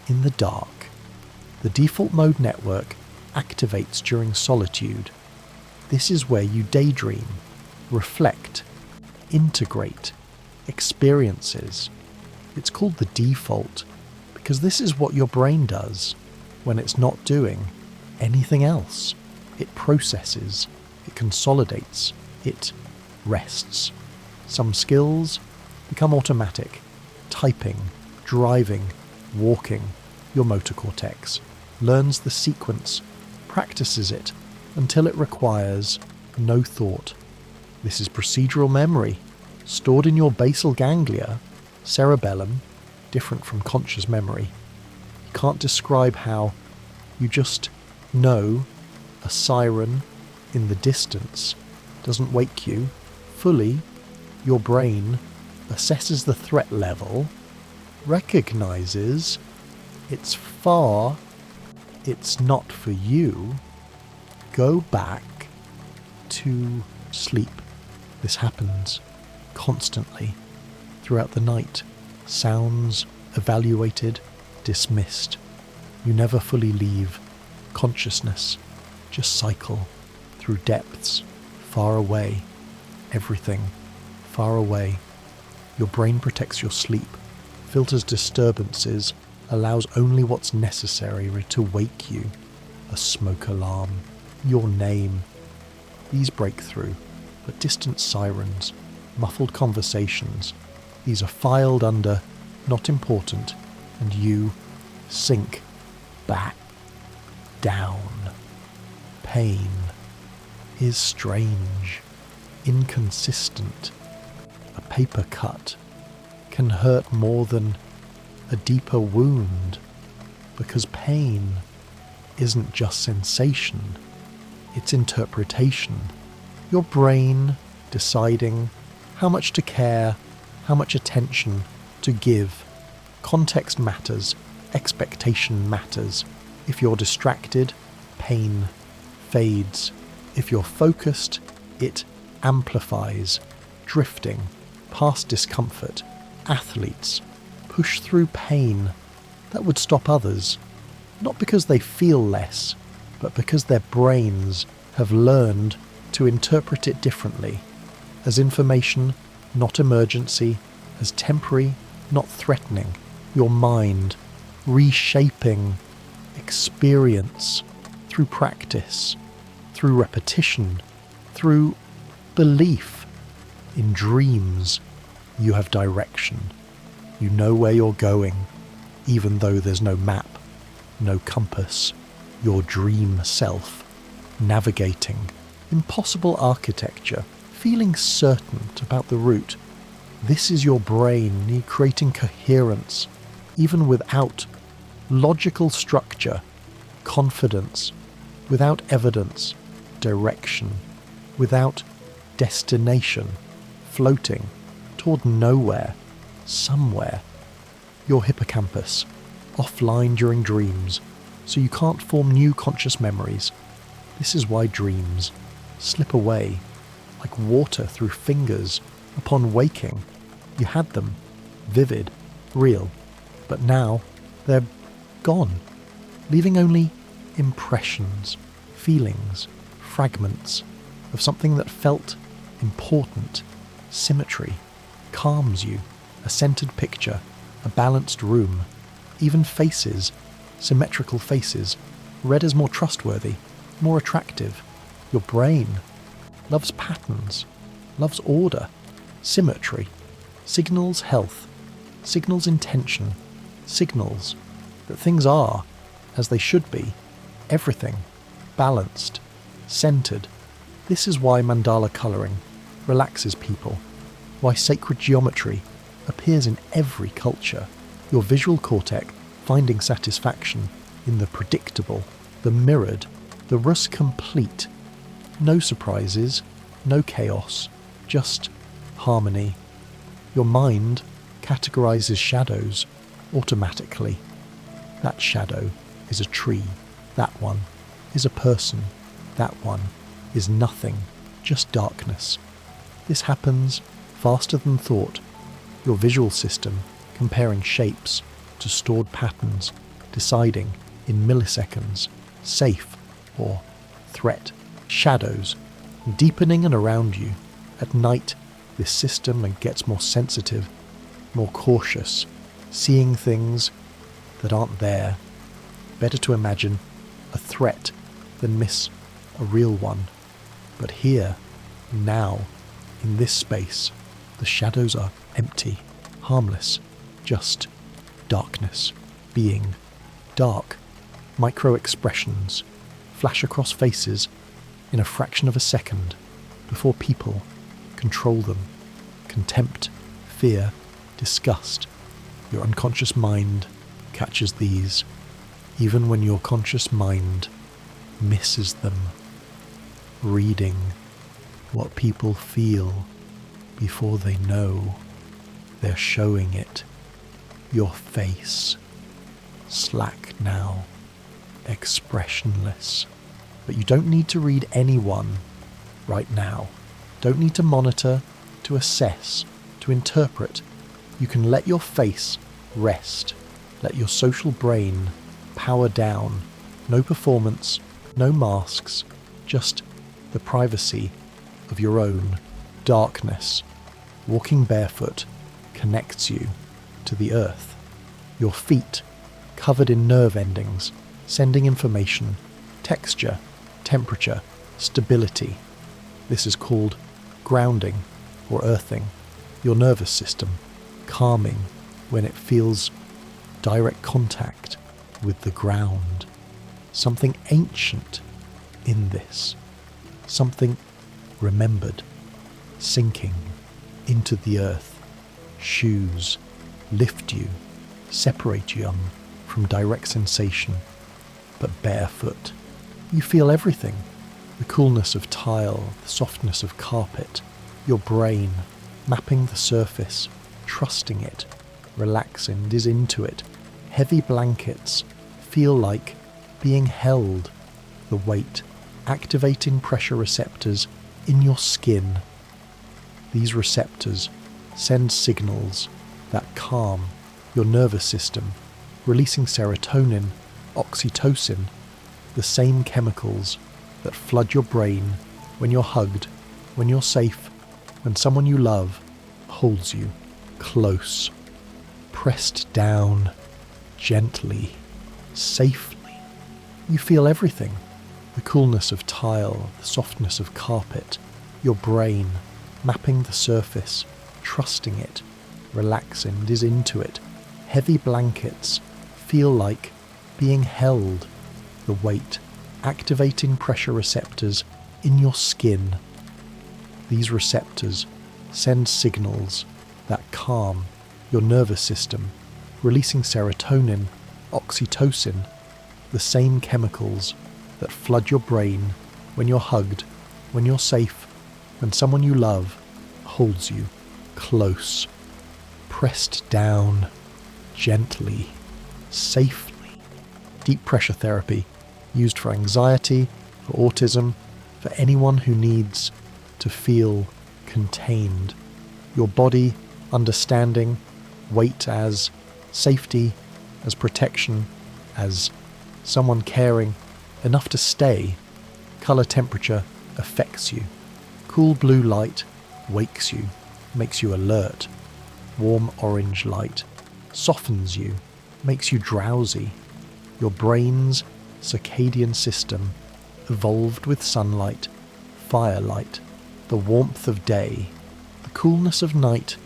in the dark, the default mode network activates during solitude. This is where you daydream, reflect, integrate experiences. It's called the default because this is what your brain does when it's not doing anything else. It processes, it consolidates, it rests. Some skills become automatic. Typing, driving, walking. Your motor cortex learns the sequence, practices it until it requires no thought. This is procedural memory, stored in your basal ganglia, cerebellum, different from conscious memory. You can't describe how. You just know a siren in the distance doesn't wake you. Fully, your brain assesses the threat level, recognizes it's far, it's not for you, go back to sleep. This happens constantly throughout the night. Sounds evaluated, dismissed. You never fully leave consciousness, just cycle through depths, far away, everything, far away. Your brain protects your sleep, filters disturbances, allows only what's necessary to wake you. A smoke alarm, your name. These break through, but distant sirens, muffled conversations, these are filed under not important, and you sink back down. Pain is strange, inconsistent. A paper cut can hurt more than a deeper wound, because pain isn't just sensation, it's interpretation. Your brain deciding how much to care, how much attention to give. Context matters, expectation matters. If you're distracted, pain fades. If you're focused, it amplifies. Drifting, past discomfort, athletes push through pain that would stop others, not because they feel less, but because their brains have learned to interpret it differently, as information, not emergency, as temporary, not threatening. Your mind reshaping experience through practice, through repetition, through belief. In dreams, you have direction. You know where you're going, even though there's no map, no compass. Your dream self, navigating impossible architecture, feeling certain about the route. This is your brain creating coherence, even without logical structure, confidence, without evidence, direction, without destination, floating toward nowhere, somewhere. Your hippocampus, offline during dreams, so you can't form new conscious memories. This is why dreams slip away like water through fingers upon waking. You had them, vivid, real, but now they're gone, leaving only impressions, feelings, fragments of something that felt important. Symmetry calms you, a centered picture, a balanced room, even faces, symmetrical faces, read as more trustworthy, more attractive. Your brain loves patterns, loves order, symmetry, signals health, signals intention, signals that things are as they should be, everything balanced, centered. This is why mandala colouring relaxes people, why sacred geometry appears in every culture. Your visual cortex finding satisfaction in the predictable, the mirrored, the rus complete. No surprises, no chaos, just harmony. Your mind categorizes shadows automatically. That shadow is a tree, that one is a person, that one is nothing, just darkness. This happens faster than thought. Your visual system comparing shapes to stored patterns, deciding in milliseconds, safe or threat. Shadows deepening and around you. At night, this system gets more sensitive, more cautious, seeing things that aren't there. Better to imagine a threat than miss a real one. But here, now, in this space, the shadows are empty, harmless, just darkness, being dark. Micro-expressions flash across faces in a fraction of a second before people control them. Contempt, fear, disgust. Your unconscious mind catches these, even when your conscious mind misses them. Reading what people feel before they know they're showing it. Your face, slack now, expressionless. But you don't need to read anyone right now. Don't need to monitor, to assess, to interpret. You can let your face rest. Let your social brain power down. No performance, no masks, just the privacy of your own darkness. Walking barefoot connects you to the earth. Your feet covered in nerve endings, sending information, texture, temperature, stability. This is called grounding or earthing. Your nervous system calming when it feels direct contact with the ground. Something ancient in this. Something remembered, sinking into the earth. Shoes lift you, separate you from direct sensation, but barefoot. You feel everything. The coolness of tile, the softness of carpet, your brain mapping the surface, trusting it, relaxing, is into it. Heavy blankets feel like being held, the weight activating pressure receptors in your skin. These receptors send signals that calm your nervous system, releasing serotonin, oxytocin, the same chemicals that flood your brain when you're hugged, when you're safe, when someone you love holds you close, pressed down, gently, safely. You feel everything. The coolness of tile, the softness of carpet, your brain mapping the surface, trusting it, relaxing, is into it. Heavy blankets feel like being held, the weight activating pressure receptors in your skin. These receptors send signals that calm your nervous system, releasing serotonin, oxytocin, the same chemicals that flood your brain when you're hugged, when you're safe, when someone you love holds you close, pressed down, gently, safely. Deep pressure therapy used for anxiety, for autism, for anyone who needs to feel contained. Your body understanding weight as safety, as protection, as someone caring, enough to stay. Colour temperature affects you. Cool blue light wakes you, makes you alert. Warm orange light softens you, makes you drowsy. Your brain's circadian system evolved with sunlight, firelight, the warmth of day, the coolness of night,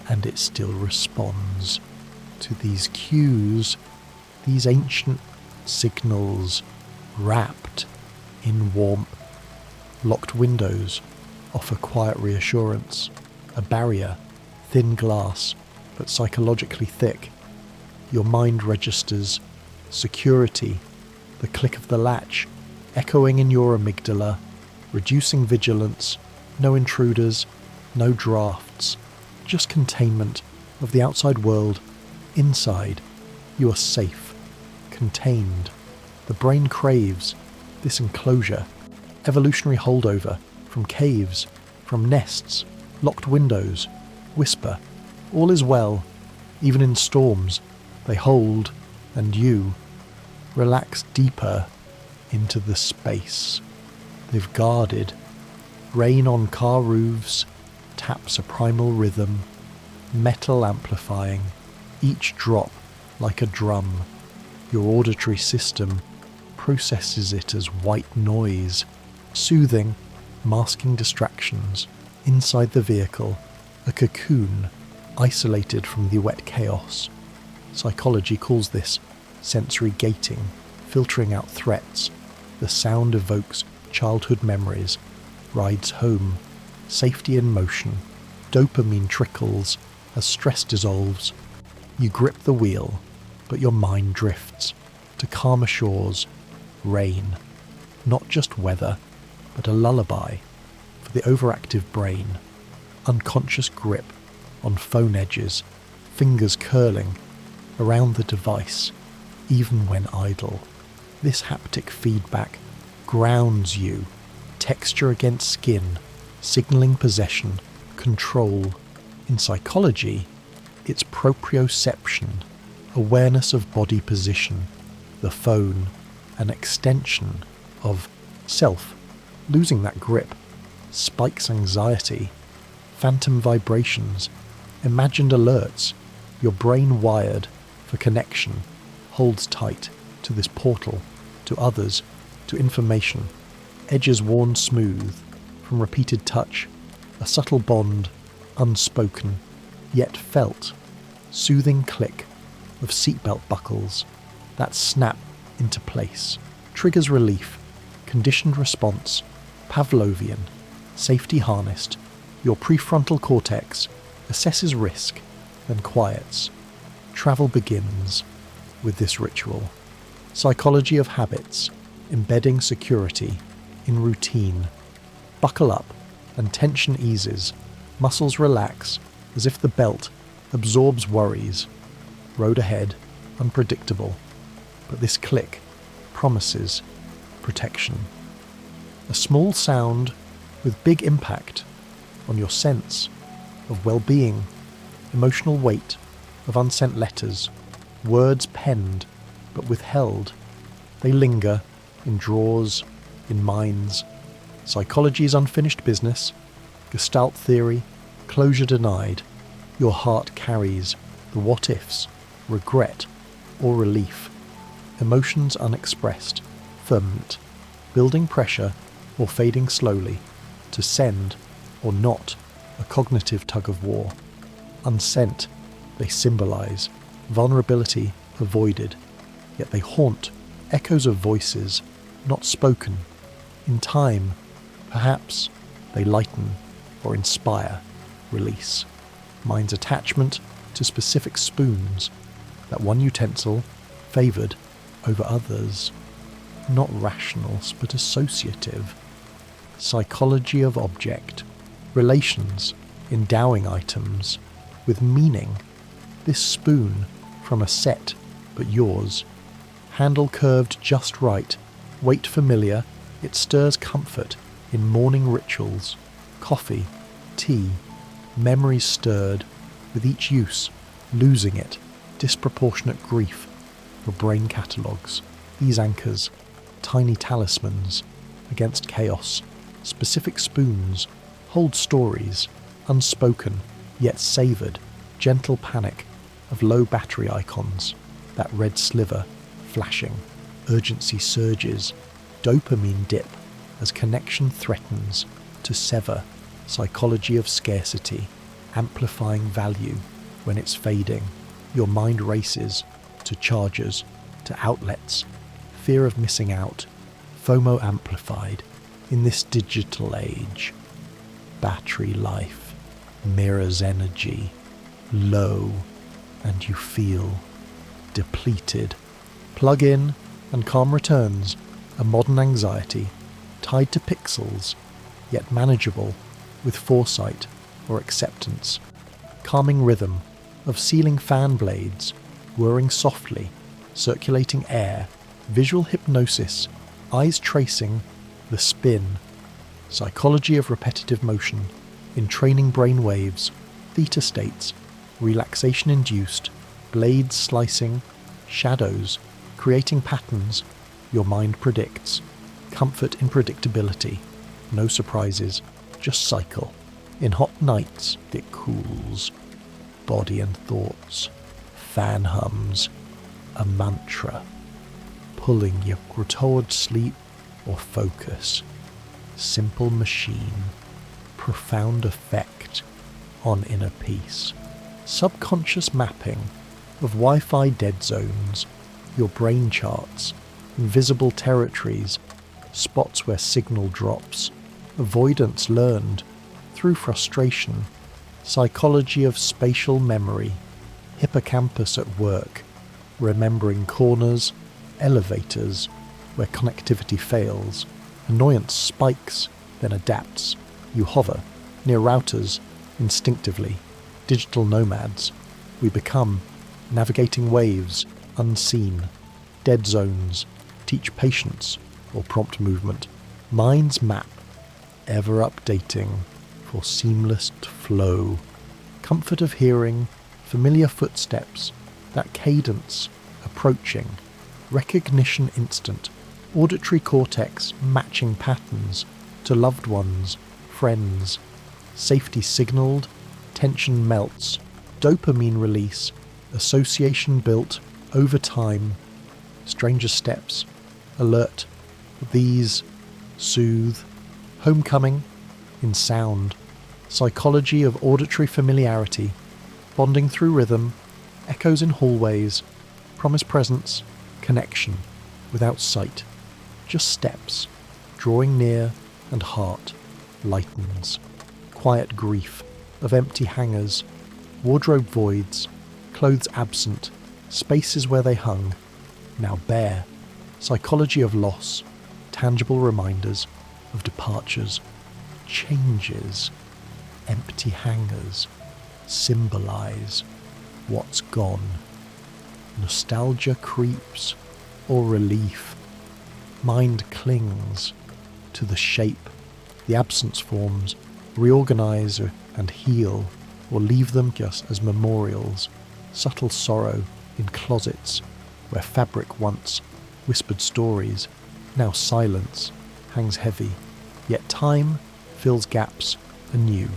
and it still responds to these cues, these ancient signals wrapped in warmth. Locked windows offer quiet reassurance, a barrier, thin glass, but psychologically thick. Your mind registers security, the click of the latch, echoing in your amygdala, reducing vigilance, no intruders, no drafts, just containment of the outside world. Inside, you are safe, contained. The brain craves this enclosure, evolutionary holdover from caves, from nests, locked windows, whisper, all is well, even in storms, they hold, and you relax deeper into the space they've guarded. Rain on car roofs taps a primal rhythm, metal amplifying, each drop like a drum. Your auditory system processes it as white noise, soothing, masking distractions. Inside the vehicle, a cocoon, isolated from the wet chaos. Psychology calls this sensory gating, filtering out threats. The sound evokes childhood memories, rides home, safety in motion. Dopamine trickles as stress dissolves. You grip the wheel, but your mind drifts to calmer shores. Rain, not just weather, but a lullaby for the overactive brain. Unconscious grip on phone edges, fingers curling around the device, even when idle. This haptic feedback grounds you, texture against skin, signaling possession, control. In psychology, it's proprioception, awareness of body position, the phone, an extension of self. Losing that grip spikes anxiety, phantom vibrations, imagined alerts. Your brain wired for connection holds tight to this portal, to others, to information. Edges worn smooth from repeated touch, a subtle bond, unspoken, yet felt. Soothing click of seatbelt buckles that snap into place. Triggers relief, conditioned response, Pavlovian, safety harnessed. Your prefrontal cortex assesses risk, then quiets. Travel begins with this ritual. Psychology of habits, embedding security in routine. Buckle up and tension eases. Muscles relax as if the belt absorbs worries. Road ahead, unpredictable, but this click promises protection. A small sound with big impact on your sense of well-being, emotional weight of unsent letters, words penned but withheld. They linger in drawers, in minds. Psychology's unfinished business, Gestalt theory, closure denied. Your heart carries the what-ifs, regret or relief, emotions unexpressed, firmament, building pressure or fading slowly, to send or not, a cognitive tug-of-war. Unsent, they symbolize vulnerability avoided, yet they haunt echoes of voices not spoken. In time, perhaps, they lighten or inspire release. Mind's attachment to specific spoons, that one utensil favoured over others. Not rationals, but associative. Psychology of object, relations, endowing items with meaning. This spoon from a set, but yours. Handle curved just right, weight familiar, it stirs comfort in morning rituals. Coffee, tea, memories stirred, with each use, losing it, disproportionate grief. Your brain catalogues, these anchors, tiny talismans against chaos. Specific spoons hold stories, unspoken yet savoured, gentle panic of low battery icons, that red sliver flashing, urgency surges, dopamine dip as connection threatens to sever. Psychology of scarcity, amplifying value when it's fading. Your mind races to chargers, to outlets, fear of missing out, FOMO amplified in this digital age. Battery life mirrors energy, low, and you feel depleted. Plug in and calm returns, a modern anxiety tied to pixels, yet manageable with foresight or acceptance. Calming rhythm of sealing fan blades, whirring softly, circulating air, visual hypnosis, eyes tracing the spin. Psychology of repetitive motion, entraining brain waves, theta states, relaxation induced, blades slicing, shadows, creating patterns. Your mind predicts. Comfort in predictability, no surprises, just cycle. In hot nights it cools. Body and thoughts, fan hums, a mantra, pulling you toward sleep or focus. Simple machine, profound effect on inner peace. Subconscious mapping of Wi-Fi dead zones, your brain charts, invisible territories, spots where signal drops, avoidance learned through frustration. Psychology of spatial memory, hippocampus at work, remembering corners, elevators, where connectivity fails. Annoyance spikes, then adapts. You hover near routers instinctively. Digital nomads, we become, navigating waves unseen. Dead zones teach patience or prompt movement. Mind's map, ever updating for seamless flow. Comfort of hearing, familiar footsteps, that cadence approaching. Recognition instant, auditory cortex matching patterns to loved ones, friends. Safety signalled, tension melts, dopamine release, association built over time. Stranger steps, alert, these soothe. Homecoming in sound, psychology of auditory familiarity, bonding through rhythm, echoes in hallways, promise presence, connection without sight, just steps, drawing near and heart lightens. Quiet grief of empty hangers, wardrobe voids, clothes absent, spaces where they hung, now bare. Psychology of loss, tangible reminders of departures, changes, empty hangers, symbolize what's gone. Nostalgia creeps, or relief. Mind clings to the shape the absence forms, reorganize and heal, or leave them just as memorials, subtle sorrow in closets where fabric once whispered stories, now silence hangs heavy, yet time fills gaps anew.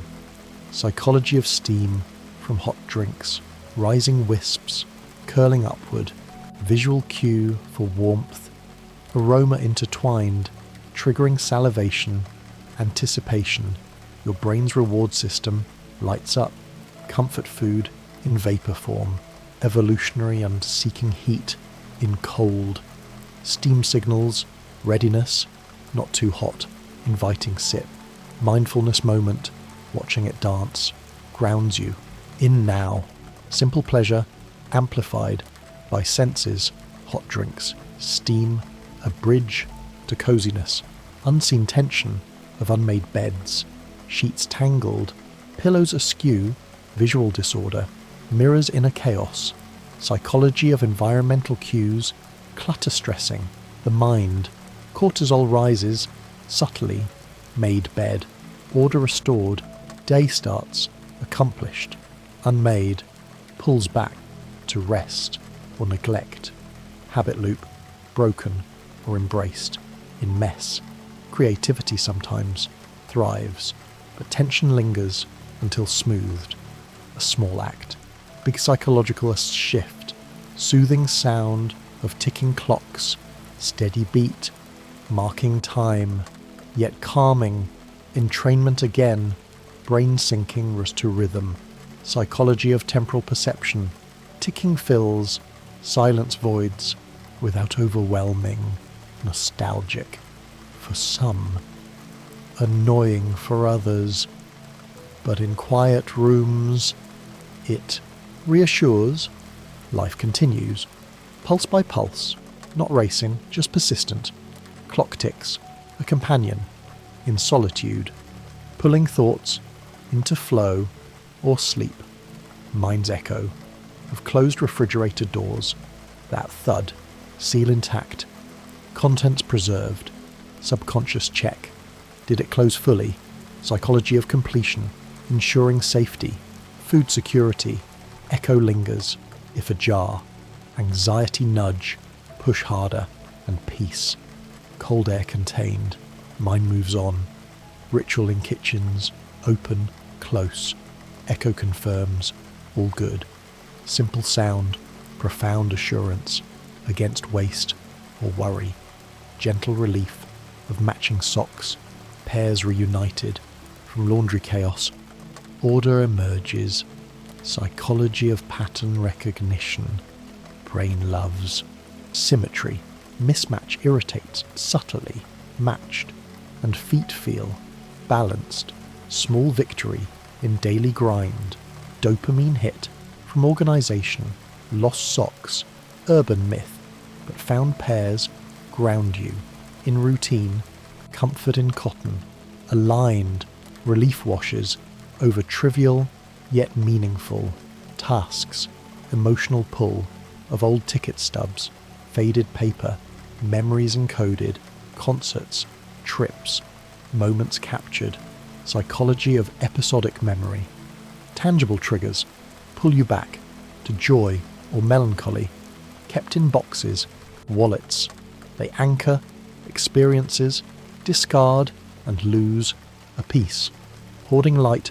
Psychology of steam from hot drinks, rising wisps, curling upward, visual cue for warmth, aroma intertwined, triggering salivation, anticipation. Your brain's reward system lights up, comfort food in vapor form, evolutionary and seeking heat in cold, steam signals, readiness, not too hot, inviting sip, mindfulness moment, watching it dance, grounds you, in now, simple pleasure, amplified by senses, hot drinks, steam, a bridge to coziness, unseen tension of unmade beds, sheets tangled, pillows askew, visual disorder, mirrors inner chaos, psychology of environmental cues, clutter stressing, the mind, cortisol rises, subtly, made bed, order restored, day starts, accomplished, unmade, pulls back to rest or neglect, habit loop, broken or embraced, in mess. Creativity sometimes thrives, but tension lingers until smoothed. A small act, big psychological shift, soothing sound of ticking clocks, steady beat, marking time, yet calming, entrainment again, brain syncing to rhythm, psychology of temporal perception, ticking fills, silence voids, without overwhelming, nostalgic for some, annoying for others, but in quiet rooms it reassures, life continues, pulse by pulse, not racing, just persistent, clock ticks, a companion, in solitude, pulling thoughts into flow or sleep, mind's echo of closed refrigerator doors, that thud, seal intact, contents preserved, subconscious check, did it close fully, psychology of completion, ensuring safety, food security, echo lingers, if ajar, anxiety nudge, push harder, and peace, cold air contained, mind moves on, ritual in kitchens, open, close, echo confirms, all good, simple sound, profound assurance, against waste or worry, gentle relief of matching socks, pairs reunited, from laundry chaos, order emerges, psychology of pattern recognition, brain loves, symmetry, mismatch irritates, subtly, matched, and feet feel, balanced, small victory in daily grind, dopamine hit, from organisation, lost socks, urban myth, but found pairs ground you, in routine, comfort in cotton, aligned, relief washes over trivial yet meaningful tasks, emotional pull of old ticket stubs, faded paper, memories encoded, concerts, trips, moments captured, psychology of episodic memory, tangible triggers, pull you back to joy or melancholy, kept in boxes, wallets, they anchor experiences, discard and lose a piece, hoarding light,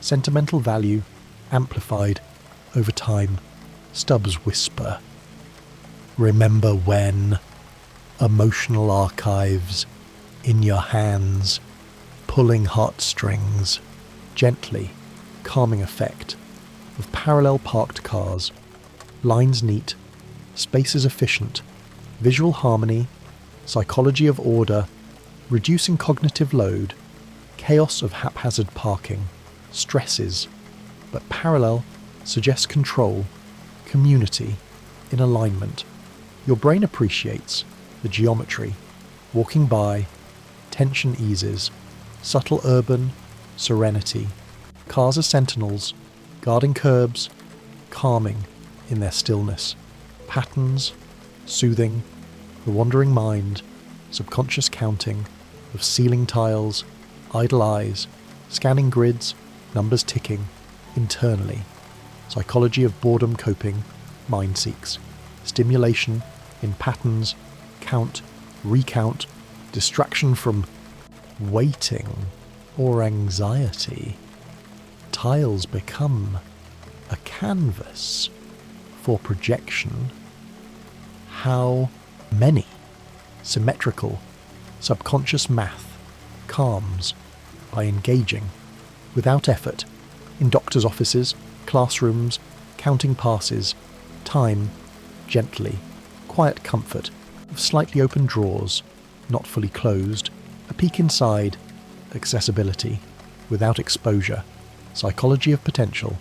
sentimental value, amplified over time, stubs whisper. Remember when, emotional archives in your hands, pulling heartstrings, gently, calming effect of parallel parked cars, lines neat, spaces efficient, visual harmony, psychology of order, reducing cognitive load, chaos of haphazard parking, stresses, but parallel suggests control, community, in alignment. Your brain appreciates the geometry, walking by, tension eases, subtle urban, serenity, cars are sentinels, guarding curbs, calming in their stillness. Patterns, soothing, the wandering mind, subconscious counting of ceiling tiles, idle eyes, scanning grids, numbers ticking, internally. Psychology of boredom coping, mind seeks. Stimulation in patterns, count, recount, distraction from waiting or anxiety. Tiles become a canvas for projection. How many? Symmetrical, subconscious math calms by engaging, without effort, in doctors' offices, classrooms, counting passes, time, gently, quiet comfort of slightly open drawers, not fully closed, a peek inside, accessibility, without exposure, psychology of potential,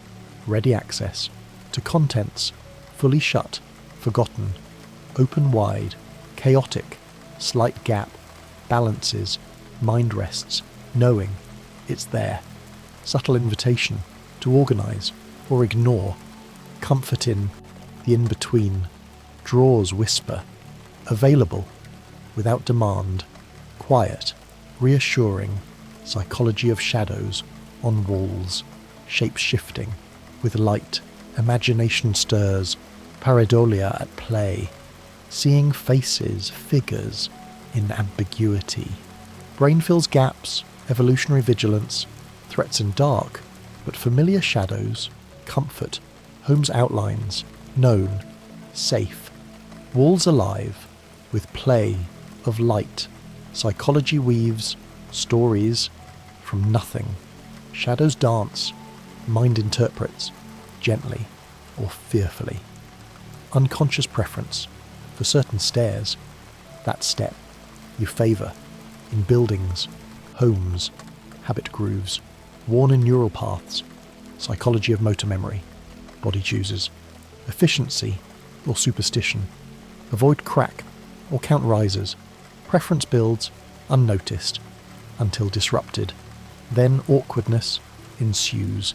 ready access, to contents, fully shut, forgotten, open wide, chaotic, slight gap, balances, mind rests, knowing, it's there, subtle invitation to organise or ignore, comfort in the in-between, drawers whisper, available, without demand, quiet, reassuring, psychology of shadows, on walls, shapes shifting, with light, imagination stirs, pareidolia at play, seeing faces, figures, in ambiguity. Brain fills gaps, evolutionary vigilance, threats in dark, but familiar shadows, comfort, home's outlines, known, safe, walls alive, with play of light, psychology weaves, stories, from nothing, shadows dance, mind interprets, gently or fearfully. Unconscious preference for certain stairs, that step you favour in buildings, homes, habit grooves, worn in neural paths, psychology of motor memory, body chooses, efficiency or superstition, avoid crack or count risers, preference builds unnoticed until disrupted, then awkwardness ensues,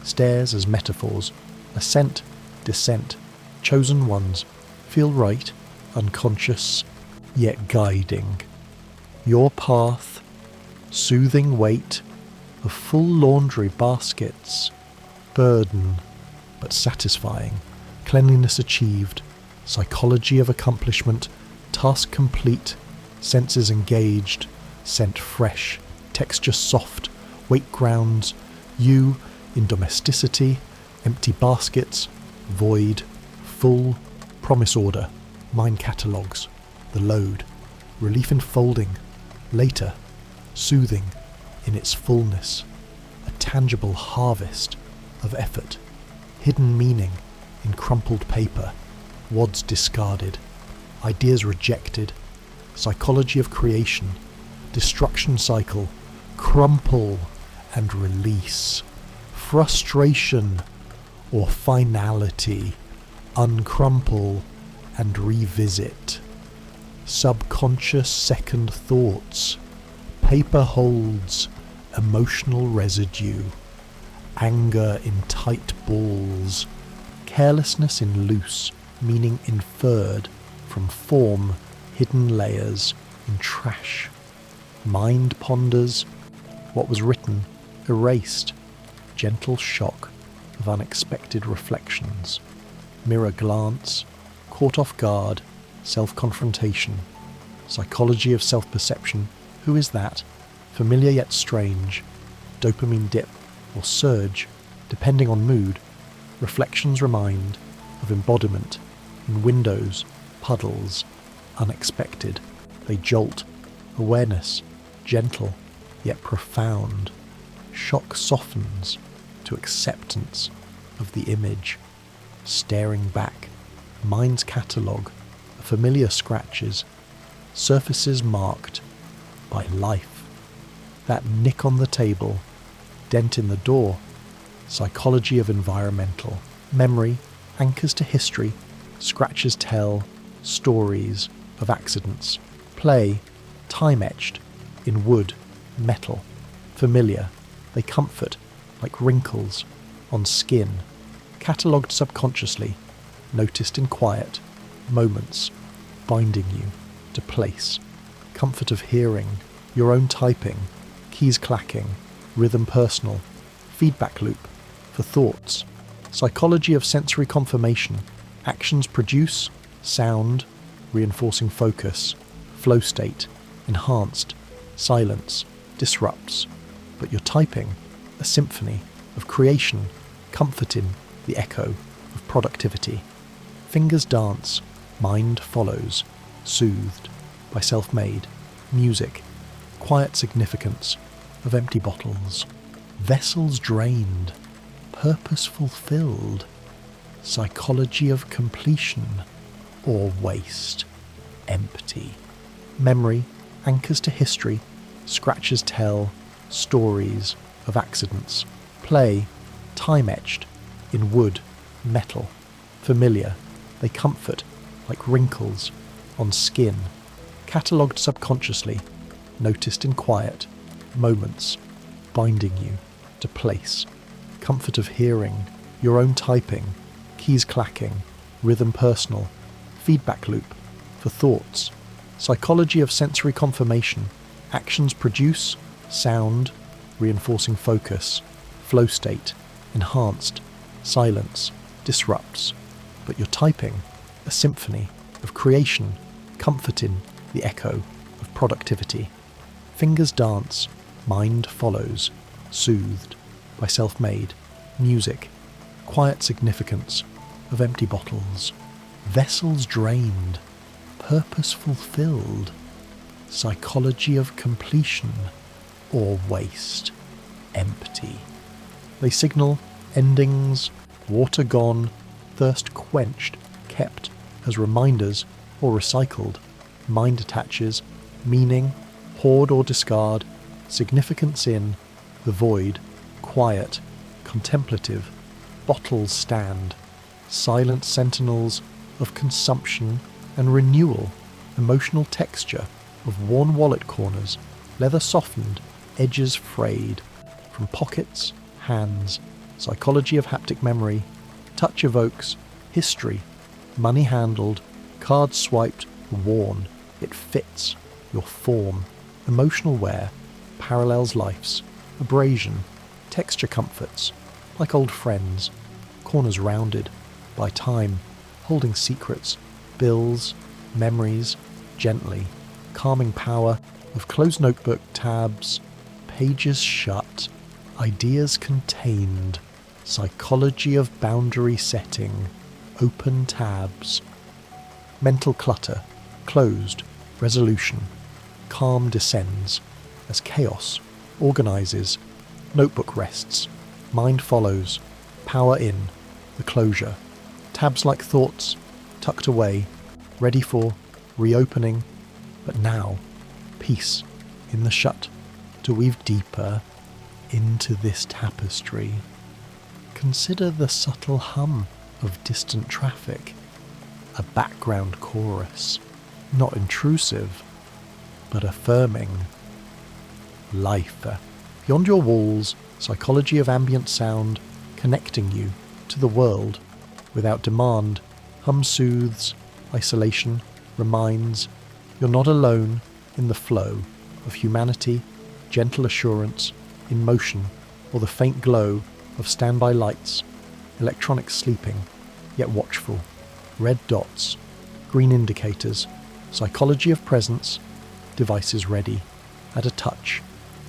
stairs as metaphors, ascent, descent, chosen ones, feel right, unconscious, yet guiding. Your path, soothing weight of full laundry baskets, burden, but satisfying, cleanliness achieved, psychology of accomplishment, task complete, senses engaged, scent fresh, texture soft, weight grounds, you in domesticity, empty baskets, void, full, promise order, mind catalogues, the load, relief in folding, later, soothing in its fullness, a tangible harvest of effort, hidden meaning in crumpled paper, wads discarded, ideas rejected, psychology of creation, destruction cycle, crumple and release, frustration or finality, uncrumple and revisit, subconscious second thoughts, paper holds emotional residue, anger in tight balls, carelessness in loose, meaning inferred from form, hidden layers in trash, mind ponders what was written, erased, gentle shock of unexpected reflections, mirror glance, caught off guard, self-confrontation, psychology of self-perception, who is that, familiar yet strange, dopamine dip or surge, depending on mood, reflections remind of embodiment in windows, puddles, unexpected, they jolt, awareness, gentle yet profound, shock softens to acceptance of the image, staring back, mind's catalogue, familiar scratches, surfaces marked by life, that nick on the table, dent in the door, psychology of environmental, memory, anchors to history, scratches tell, stories of accidents, play, time-etched, in wood, metal, familiar, they comfort like wrinkles on skin, catalogued subconsciously, noticed in quiet, moments, binding you to place, comfort of hearing, your own typing, keys clacking, rhythm personal, feedback loop for thoughts, psychology of sensory confirmation, actions produce, sound, reinforcing focus, flow state, enhanced, silence, disrupts, but you're typing a symphony of creation, comfort in the echo of productivity. Fingers dance, mind follows, soothed by self-made music, quiet significance of empty bottles, vessels drained, purpose fulfilled, psychology of completion or waste, empty. Memory anchors to history, scratches tell stories of accidents, play, time-etched in wood, metal, familiar, they comfort like wrinkles on skin, catalogued subconsciously, noticed in quiet, moments, binding you to place, comfort of hearing, your own typing, keys clacking, rhythm personal, feedback loop for thoughts, psychology of sensory confirmation, actions produce, sound, reinforcing focus, flow state, enhanced, silence, disrupts, but you're typing a symphony of creation, comfort in the echo of productivity. Fingers dance, mind follows, soothed by self-made music, quiet significance of empty bottles, vessels drained, purpose fulfilled, psychology of completion or waste, empty. They signal endings, water gone, thirst quenched, kept as reminders or recycled, mind attaches, meaning, hoard or discard, significance in, the void, quiet, contemplative, bottles stand, silent sentinels of consumption and renewal, emotional texture of worn wallet corners, leather softened, edges frayed, from pockets, hands, psychology of haptic memory, touch evokes, history, money handled, cards swiped, worn, it fits, your form, emotional wear, parallels life's, abrasion, texture comforts, like old friends, corners rounded, by time, holding secrets, bills, memories, gently, calming power of closed notebook tabs, pages shut, ideas contained, psychology of boundary setting, open tabs, mental clutter, closed, resolution, calm descends, as chaos organizes, notebook rests, mind follows, power in, the closure, tabs like thoughts, tucked away, ready for reopening, but now, peace in the shut, to weave deeper into this tapestry. Consider the subtle hum of distant traffic, a background chorus, not intrusive, but affirming. Life, beyond your walls, psychology of ambient sound, connecting you to the world, without demand, hum soothes, isolation, reminds, you're not alone in the flow of humanity, gentle assurance, in motion, or the faint glow of standby lights, electronics sleeping, yet watchful, red dots, green indicators, psychology of presence, devices ready, at a touch,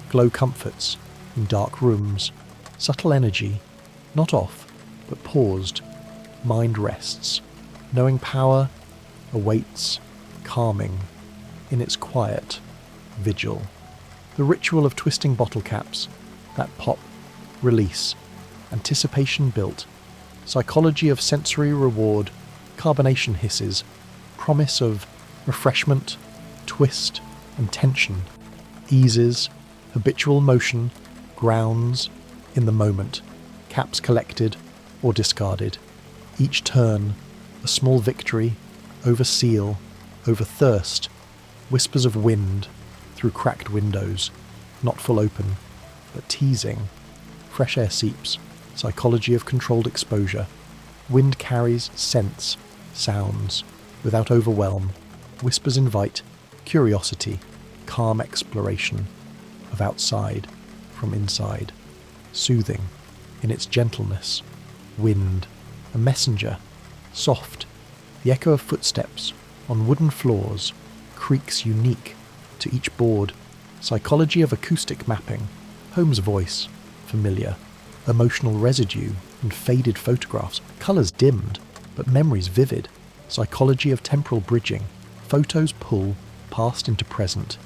glow comforts in dark rooms, subtle energy, not off, but paused, mind rests, knowing power awaits, calming, in its quiet vigil. The ritual of twisting bottle caps, that pop, release, anticipation built, psychology of sensory reward, carbonation hisses, promise of refreshment, twist and tension, eases, habitual motion, grounds, in the moment, caps collected or discarded, each turn a small victory, over seal, over thirst, whispers of wind through cracked windows, not full open, but teasing, fresh air seeps, psychology of controlled exposure, Wind carries scents, sounds, without overwhelm. Whispers invite curiosity, calm exploration of outside from inside. Soothing in its gentleness. Wind, a messenger, soft. The echo of footsteps on wooden floors, creaks unique to each board. Psychology of acoustic mapping. Home's voice, familiar. Emotional residue and faded photographs. Colours dimmed, but memories vivid. Psychology of temporal bridging. Photos pull past into present.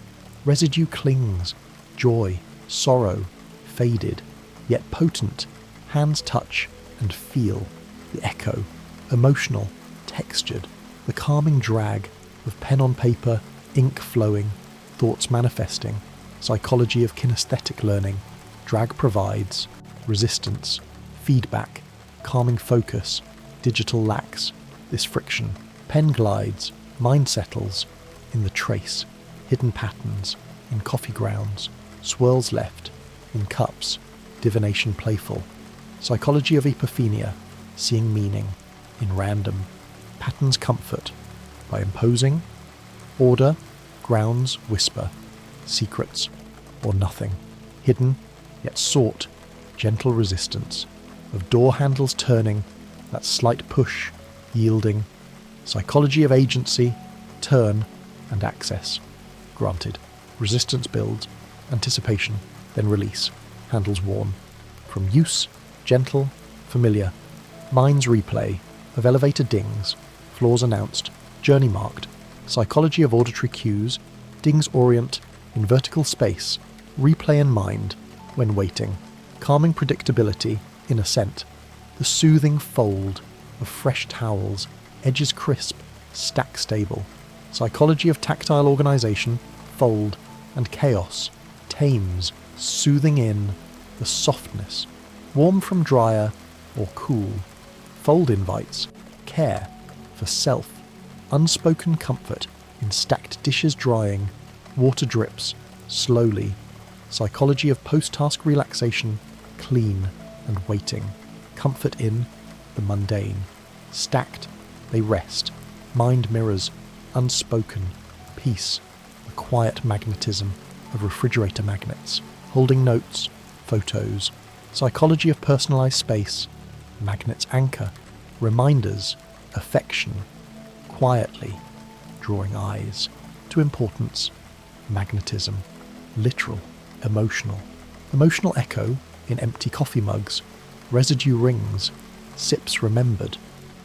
Residue clings. Joy, sorrow, faded, yet potent. Hands touch and feel. The echo, emotional, textured. The calming drag of pen on paper, ink flowing, thoughts manifesting. Psychology of kinesthetic learning. Drag provides resistance, feedback, calming focus. Digital lacks this friction. Pen glides, mind settles in the trace. Hidden patterns in coffee grounds. Swirls left in cups. Divination playful. Psychology of epiphania. Seeing meaning in random. Patterns comfort by imposing. Order, grounds whisper. Secrets or nothing. Hidden, yet sought, gentle resistance. Of door handles turning, that slight push, yielding. Psychology of agency, turn and access. Granted. Resistance builds, anticipation, then release. Handles worn. From use, gentle, familiar. Mind's replay, of elevator dings, floors announced, journey marked. Psychology of auditory cues, dings orient in vertical space, replay in mind when waiting. Calming predictability in ascent. The soothing fold of fresh towels, edges crisp, stack stable. Psychology of tactile organization, fold and chaos, tames, soothing in the softness. Warm from dryer or cool. Fold invites care for self. Unspoken comfort in stacked dishes drying. Water drips slowly. Psychology of post-task relaxation, clean and waiting. Comfort in the mundane. Stacked, they rest. Mind mirrors, unspoken. Peace, a quiet magnetism of refrigerator magnets. Holding notes, photos. Psychology of personalized space. Magnets anchor. Reminders, affection. Quietly, drawing eyes to importance. Magnetism, literal, emotional. Emotional echo in empty coffee mugs. Residue rings, sips remembered.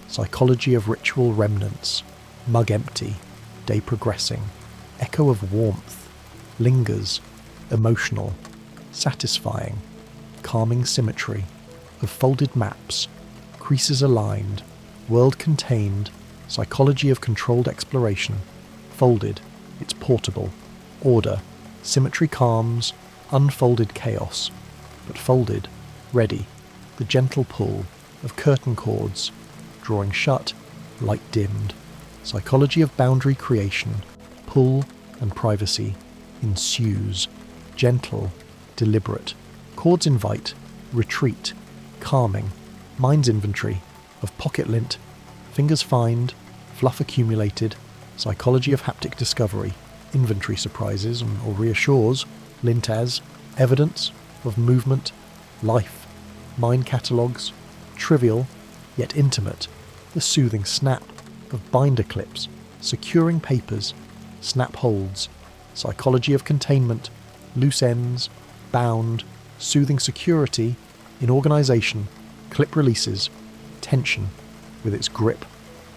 Psychology of ritual remnants. Mug empty, day progressing. Echo of warmth, lingers, emotional, satisfying. Calming symmetry of folded maps, creases aligned, world contained. Psychology of controlled exploration. Folded, it's portable. Order, symmetry calms, unfolded chaos. But folded, ready. The gentle pull of curtain cords, drawing shut, light dimmed. Psychology of boundary creation. Pull and privacy ensues. Gentle, deliberate. Chords invite, retreat, calming. Mind's inventory of pocket lint. Fingers find, fluff accumulated. Psychology of haptic discovery. Inventory surprises or reassures. Lint as evidence of movement, life. Mind catalogues, trivial yet intimate. The soothing snap of binder clips, securing papers. Snap holds. Psychology of containment. Loose ends, bound. Soothing security in organization. Clip releases. Tension with its grip.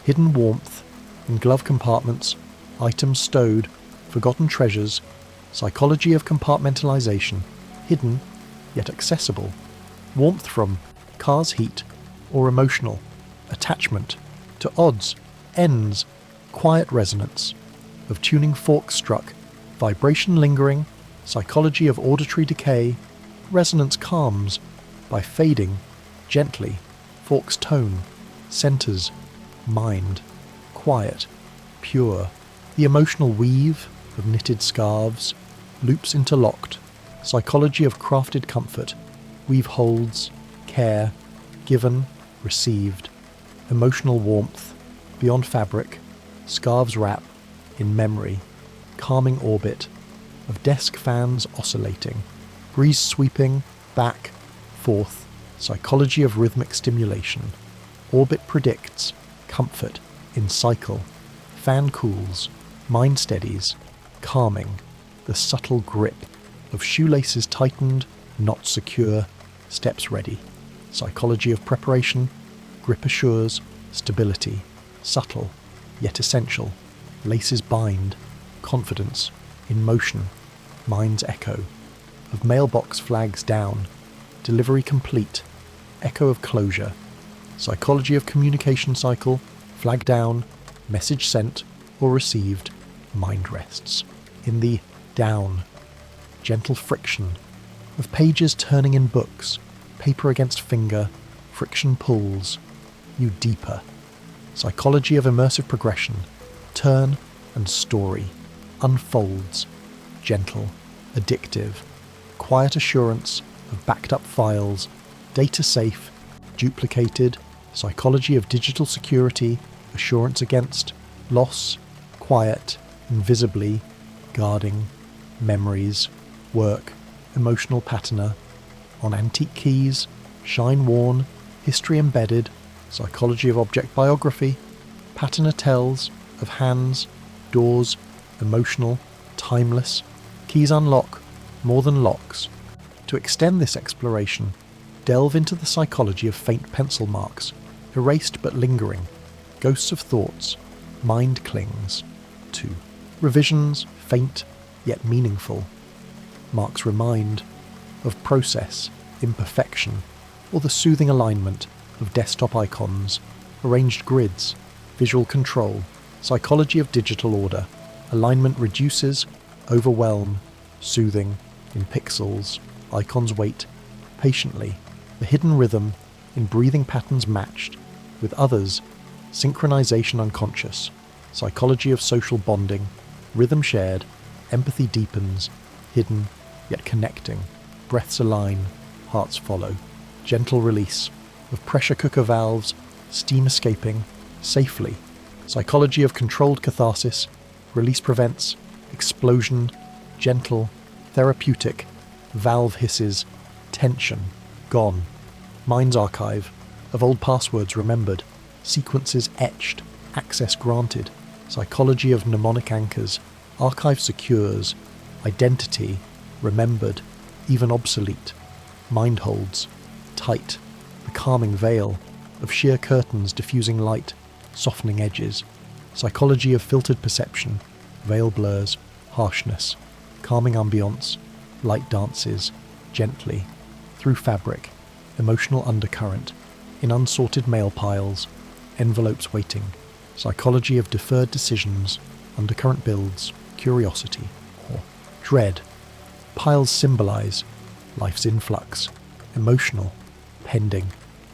Hidden warmth in glove compartments. Items stowed. Forgotten treasures. Psychology of compartmentalization. Hidden yet accessible. Warmth from car's heat or emotional. Attachment to odds, ends. Quiet resonance of tuning forks struck. Vibration lingering. Psychology of auditory decay. Resonance calms by fading gently. Forks tone, centers, mind. Quiet, pure. The emotional weave of knitted scarves. Loops interlocked. Psychology of crafted comfort. Weave holds, care, given, received. emotional warmth, beyond fabric, scarves wrap, in memory, calming orbit, of desk fans oscillating, breeze sweeping, back, forth, psychology of rhythmic stimulation, orbit predicts, comfort, in cycle, fan cools, mind steadies, calming, the subtle grip, of shoelaces tightened, knots secure, steps ready, psychology of preparation, grip assures, stability, subtle, yet essential, laces bind, confidence, in motion, mind's echo, of mailbox flags down, delivery complete, echo of closure, psychology of communication cycle, flag down, message sent or received, mind rests. In the down, gentle friction, of pages turning in books, paper against finger, friction pulls, you deeper, psychology of immersive progression, turn and story, unfolds, gentle, addictive, quiet assurance of backed up files, data safe, duplicated, psychology of digital security, assurance against, loss, quiet, invisibly, guarding, memories, work, emotional patina, on antique keys, shine worn, history embedded, psychology of object biography, patina tells, of hands, doors, emotional, timeless, keys unlock, more than locks. To extend this exploration, delve into the psychology of faint pencil marks, erased but lingering, ghosts of thoughts, mind clings. 2. Revisions, faint, yet meaningful. Marks remind, of process, imperfection, or the soothing alignment of desktop icons, arranged grids, visual control, psychology of digital order, alignment reduces, overwhelm, soothing, in pixels, icons wait, patiently, the hidden rhythm, in breathing patterns matched, with others, synchronization unconscious, psychology of social bonding, rhythm shared, empathy deepens, hidden, yet connecting, breaths align, hearts follow, gentle release, of pressure cooker valves, steam escaping, safely, psychology of controlled catharsis, release prevents, explosion, gentle, therapeutic, valve hisses, tension, gone, mind's archive, of old passwords remembered, sequences etched, access granted, psychology of mnemonic anchors, archive secures, identity, remembered, even obsolete, mind holds, tight, the calming veil, of sheer curtains diffusing light, softening edges, psychology of filtered perception, veil blurs, harshness, calming ambience, light dances, gently, through fabric, emotional undercurrent, in unsorted mail piles, envelopes waiting, psychology of deferred decisions, undercurrent builds, curiosity, or dread. Piles symbolize life's influx, emotional, pending,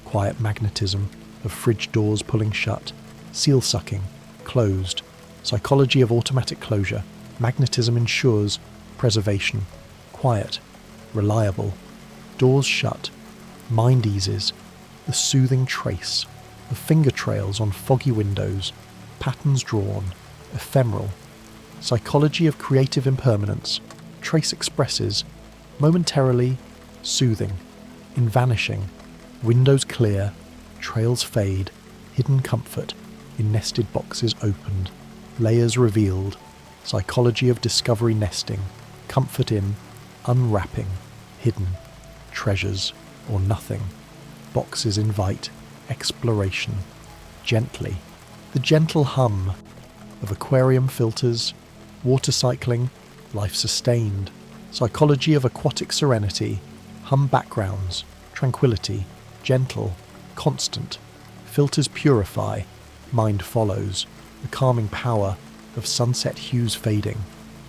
quiet magnetism of fridge doors pulling shut, seal sucking, closed, psychology of automatic closure, magnetism ensures preservation, quiet, reliable, doors shut, mind eases, the soothing trace of finger trails on foggy windows, patterns drawn, ephemeral, psychology of creative impermanence, trace expresses, momentarily, soothing, in vanishing, windows clear, trails fade, hidden comfort, in nested boxes opened, layers revealed, psychology of discovery nesting, comfort in, unwrapping, hidden, treasures, or nothing, boxes invite, exploration, gently, the gentle hum of aquarium filters, water cycling, life sustained, psychology of aquatic serenity, hum backgrounds, tranquility, gentle, constant, filters purify, mind follows, the calming power of sunset hues fading,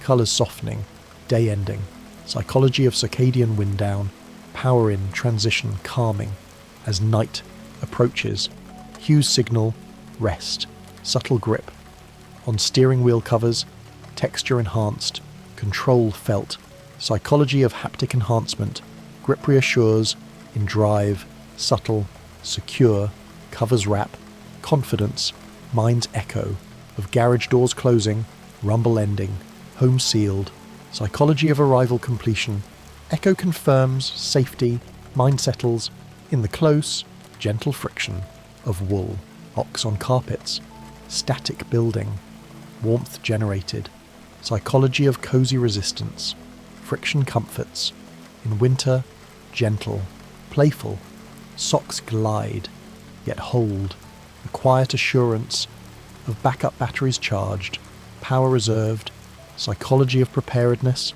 colours softening, day ending, psychology of circadian wind down, power in transition calming, as night approaches, hues signal, rest, subtle grip, on steering wheel covers, texture enhanced, control felt, psychology of haptic enhancement, grip reassures, in drive, subtle, secure, covers wrap, confidence, mind's echo of garage doors closing, rumble ending, home sealed, psychology of arrival completion, echo confirms safety, mind settles in the close, gentle friction of wool, ox on carpets, static building, warmth generated, psychology of cozy resistance, friction comforts, in winter, gentle, playful, socks glide, yet hold, the quiet assurance of backup batteries charged, power reserved, psychology of preparedness,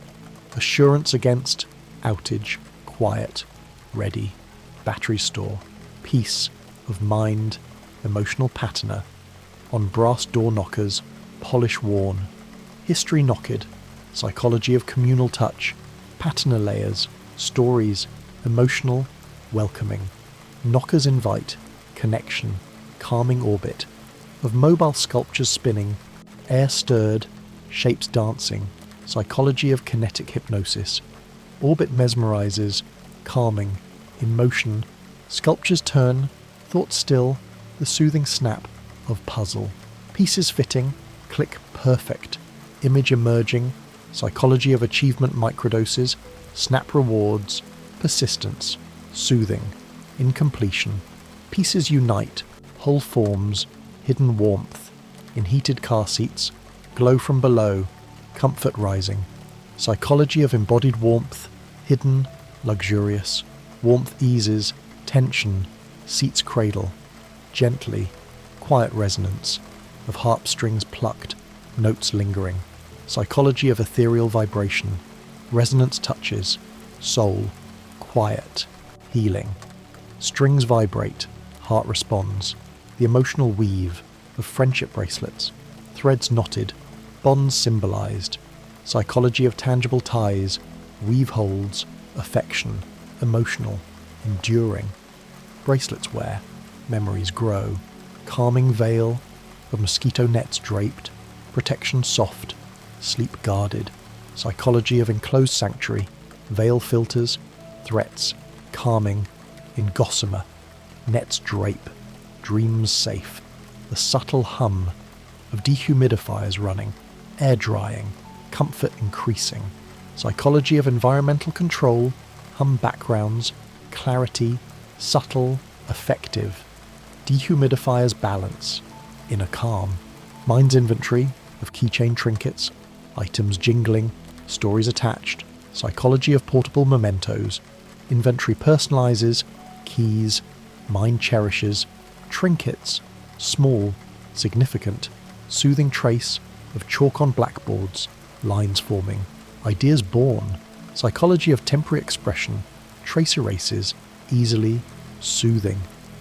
assurance against outage, quiet, ready, battery store, peace of mind, emotional patterner, on brass door knockers, polish worn, history knocked, psychology of communal touch, patterner layers, stories, emotional, welcoming, knockers invite, connection, calming orbit, of mobile sculptures spinning, air stirred, shapes dancing, psychology of kinetic hypnosis, orbit mesmerizes, calming, in motion, sculptures turn, thoughts still, the soothing snap of puzzle, pieces fitting, click perfect, image emerging, psychology of achievement microdoses, snap rewards, persistence, soothing, incompletion, pieces unite, whole forms, hidden warmth, in heated car seats, glow from below, comfort rising, psychology of embodied warmth, hidden, luxurious, warmth eases, tension, seats cradle, gently, quiet resonance, of harp strings plucked, notes lingering, psychology of ethereal vibration, resonance touches, soul, quiet, healing, strings vibrate, heart responds, the emotional weave of friendship bracelets, threads knotted, bonds symbolized, psychology of tangible ties, weave holds, affection, emotional, enduring, bracelets wear, memories grow, calming veil of mosquito nets draped, protection soft, sleep guarded, psychology of enclosed sanctuary, veil filters, threats, calming, in gossamer, nets drape, dreams safe, the subtle hum of dehumidifiers running, air drying, comfort increasing, psychology of environmental control, hum backgrounds, clarity, subtle, effective, dehumidifiers balance, inner calm, mind's inventory of keychain trinkets, items jingling, stories attached, psychology of portable mementos, inventory personalizes, keys, mind cherishes, trinkets, small, significant, soothing trace of chalk on blackboards, lines forming, ideas born, psychology of temporary expression, trace erases, easily, soothing,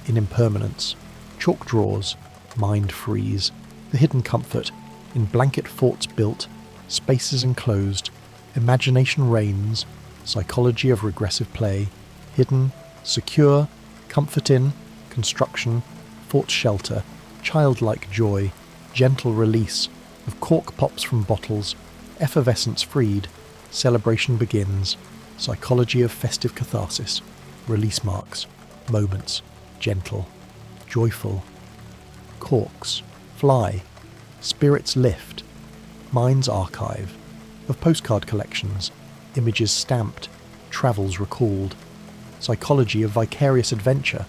in impermanence, chalk draws, mind freeze, the hidden comfort, in blanket forts built, spaces enclosed, imagination reigns, psychology of regressive play, hidden, secure, comfort in, construction, fort shelter, childlike joy, gentle release, of cork pops from bottles, effervescence freed, celebration begins, psychology of festive catharsis, release marks, moments, gentle, joyful, corks, fly, spirits lift, mind's archive, of postcard collections, images stamped, travels recalled, psychology of vicarious adventure,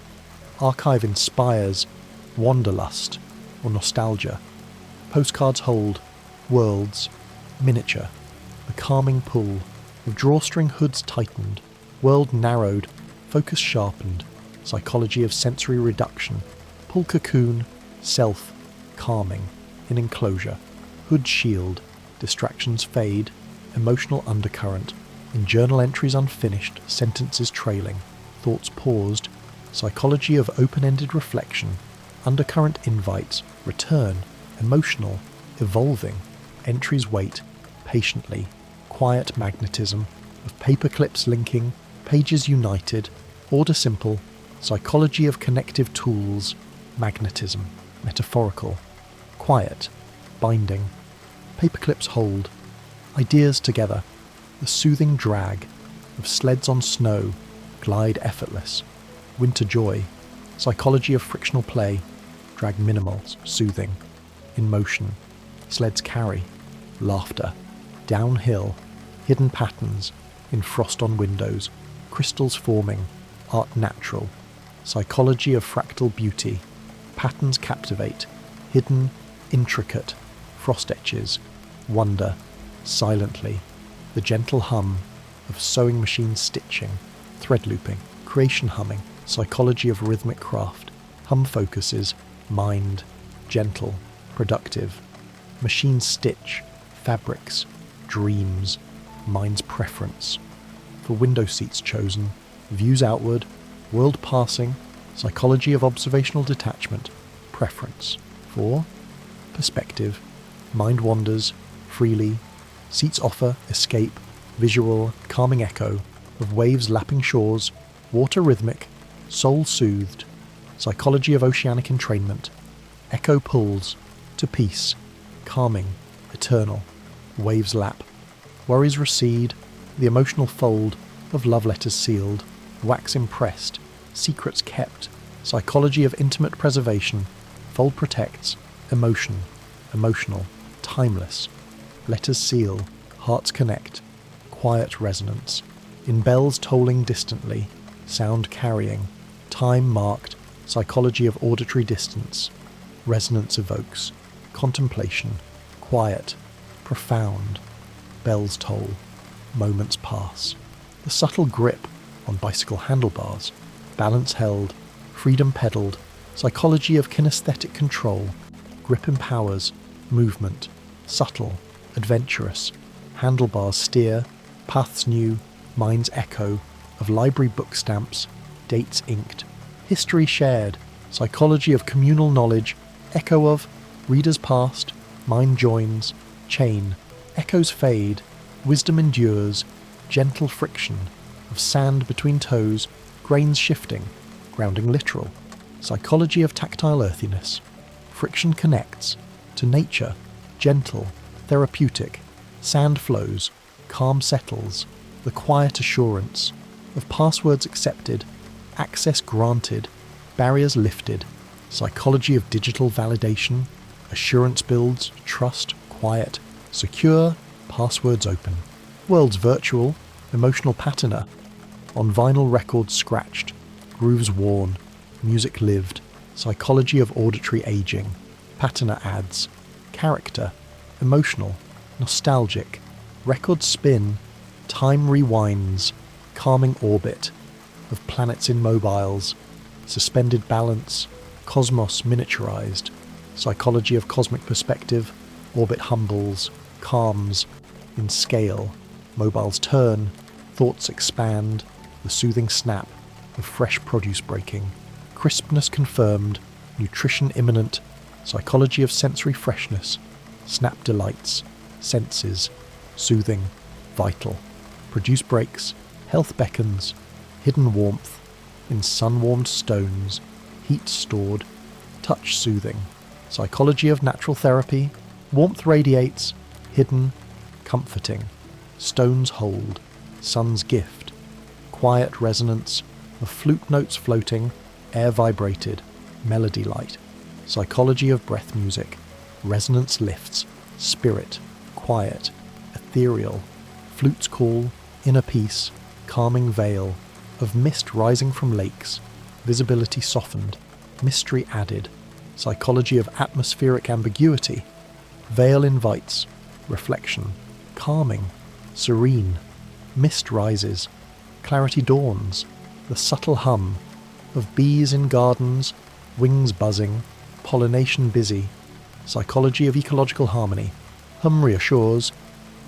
archive inspires, wanderlust, or nostalgia, postcards hold, worlds, miniature, the calming pull, of drawstring hoods tightened, world narrowed, focus sharpened, psychology of sensory reduction, pull cocoon, self, calming, in enclosure, hood shield, distractions fade, emotional undercurrent, in journal entries unfinished, sentences trailing, thoughts paused, psychology of open-ended reflection, undercurrent invites, return, emotional, evolving, entries wait, patiently, quiet magnetism, of paper clips linking, pages united, order simple, psychology of connective tools, magnetism, metaphorical, quiet, binding, paperclips hold, ideas together, the soothing drag of sleds on snow, glide effortless, winter joy, psychology of frictional play, drag minimals, soothing, in motion, sleds carry, laughter, downhill, hidden patterns, in frost on windows, crystals forming, art natural, psychology of fractal beauty, patterns captivate, hidden, intricate, frost etches, wonder, silently, the gentle hum of sewing machine stitching, thread looping, creation humming, psychology of rhythmic craft, hum focuses, mind, gentle, productive, machine stitch, fabrics, dreams, mind's preference, for window seats chosen, views outward, world passing, psychology of observational detachment, preference, for perspective, mind wanders, freely, seats offer, escape, visual, calming echo, of waves lapping shores, water rhythmic, soul soothed, psychology of oceanic entrainment, echo pulls, to peace, calming, eternal, waves lap, worries recede, the emotional fold of love letters sealed, wax impressed, secrets kept, psychology of intimate preservation, fold protects, emotion, emotional, timeless, letters seal, hearts connect, quiet resonance, in bells tolling distantly, sound carrying, time marked, psychology of auditory distance, resonance evokes, contemplation, quiet, profound, bells toll, moments pass, the subtle grip on bicycle handlebars, balance held, freedom pedalled, psychology of kinesthetic control, grip empowers, movement, subtle, adventurous, handlebars steer, paths new, mind's echo, of library book stamps, dates inked, history shared, psychology of communal knowledge, echo of, readers past, mind joins, chain, echoes fade, wisdom endures, gentle friction, of sand between toes, grains shifting, grounding literal, psychology of tactile earthiness, friction connects, to nature, gentle, therapeutic, sand flows, calm settles, the quiet assurance, of passwords accepted, access granted, barriers lifted, psychology of digital validation, assurance builds, trust, quiet, secure, passwords open, worlds virtual, emotional patterner, on vinyl records scratched, grooves worn, music lived, psychology of auditory aging, patterner adds, character, emotional, nostalgic, records spin, time rewinds, calming orbit, of planets in mobiles, suspended balance, cosmos miniaturized, psychology of cosmic perspective, orbit humbles, calms, in scale, mobiles turn, thoughts expand, the soothing snap of fresh produce breaking, crispness confirmed, nutrition imminent, psychology of sensory freshness, snap delights, senses, soothing, vital, produce breaks, health beckons, hidden warmth, in sun-warmed stones, heat stored, touch soothing, psychology of natural therapy, warmth radiates, hidden, comforting, stones hold, sun's gift, quiet resonance, of flute notes floating, air vibrated, melody light, psychology of breath music, resonance lifts, spirit, quiet, ethereal, flutes call, inner peace, calming veil, of mist rising from lakes, visibility softened, mystery added, psychology of atmospheric ambiguity, veil invites, reflection, calming, serene, mist rises, clarity dawns, the subtle hum, of bees in gardens, wings buzzing, pollination busy, psychology of ecological harmony, hum reassures,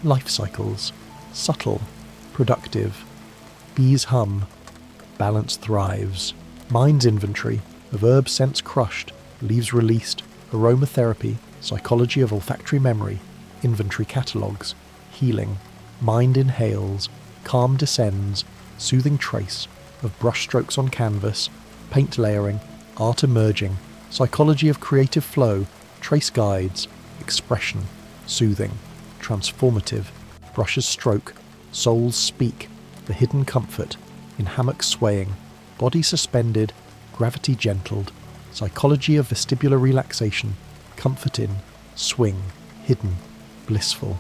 life cycles, subtle, productive, bees hum, balance thrives, mind's inventory, of herb scents crushed, leaves released, aromatherapy, psychology of olfactory memory, inventory catalogues, healing, mind inhales, calm descends, soothing trace, of brushstrokes on canvas, paint layering, art emerging, psychology of creative flow, trace guides, expression, soothing, transformative, brushes stroke, souls speak, the hidden comfort, in hammock swaying, body suspended, gravity gentled, psychology of vestibular relaxation, comfort in, swing, hidden, blissful,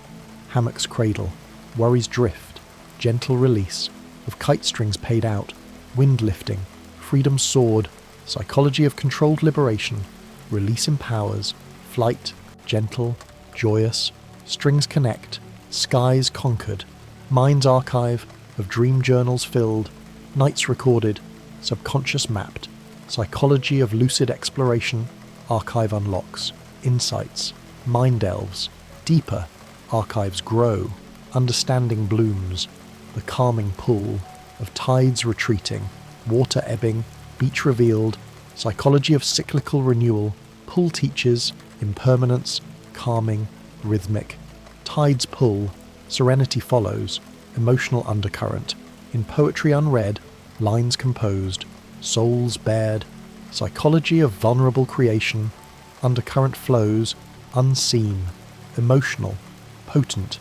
hammock's cradle, worries drift, gentle release, of kite strings paid out, wind lifting, freedom soared, psychology of controlled liberation, release empowers, flight, gentle, joyous, strings connect, skies conquered, mind's archive, of dream journals filled, nights recorded, subconscious mapped, psychology of lucid exploration, archive unlocks, insights, mind delves, deeper, archives grow, understanding blooms, the calming pull, of tides retreating, water ebbing, beach revealed, psychology of cyclical renewal, pull teaches, impermanence, calming, rhythmic, tides pull, serenity follows, emotional undercurrent, in poetry unread, lines composed, souls bared, psychology of vulnerable creation, undercurrent flows, unseen, emotional, potent,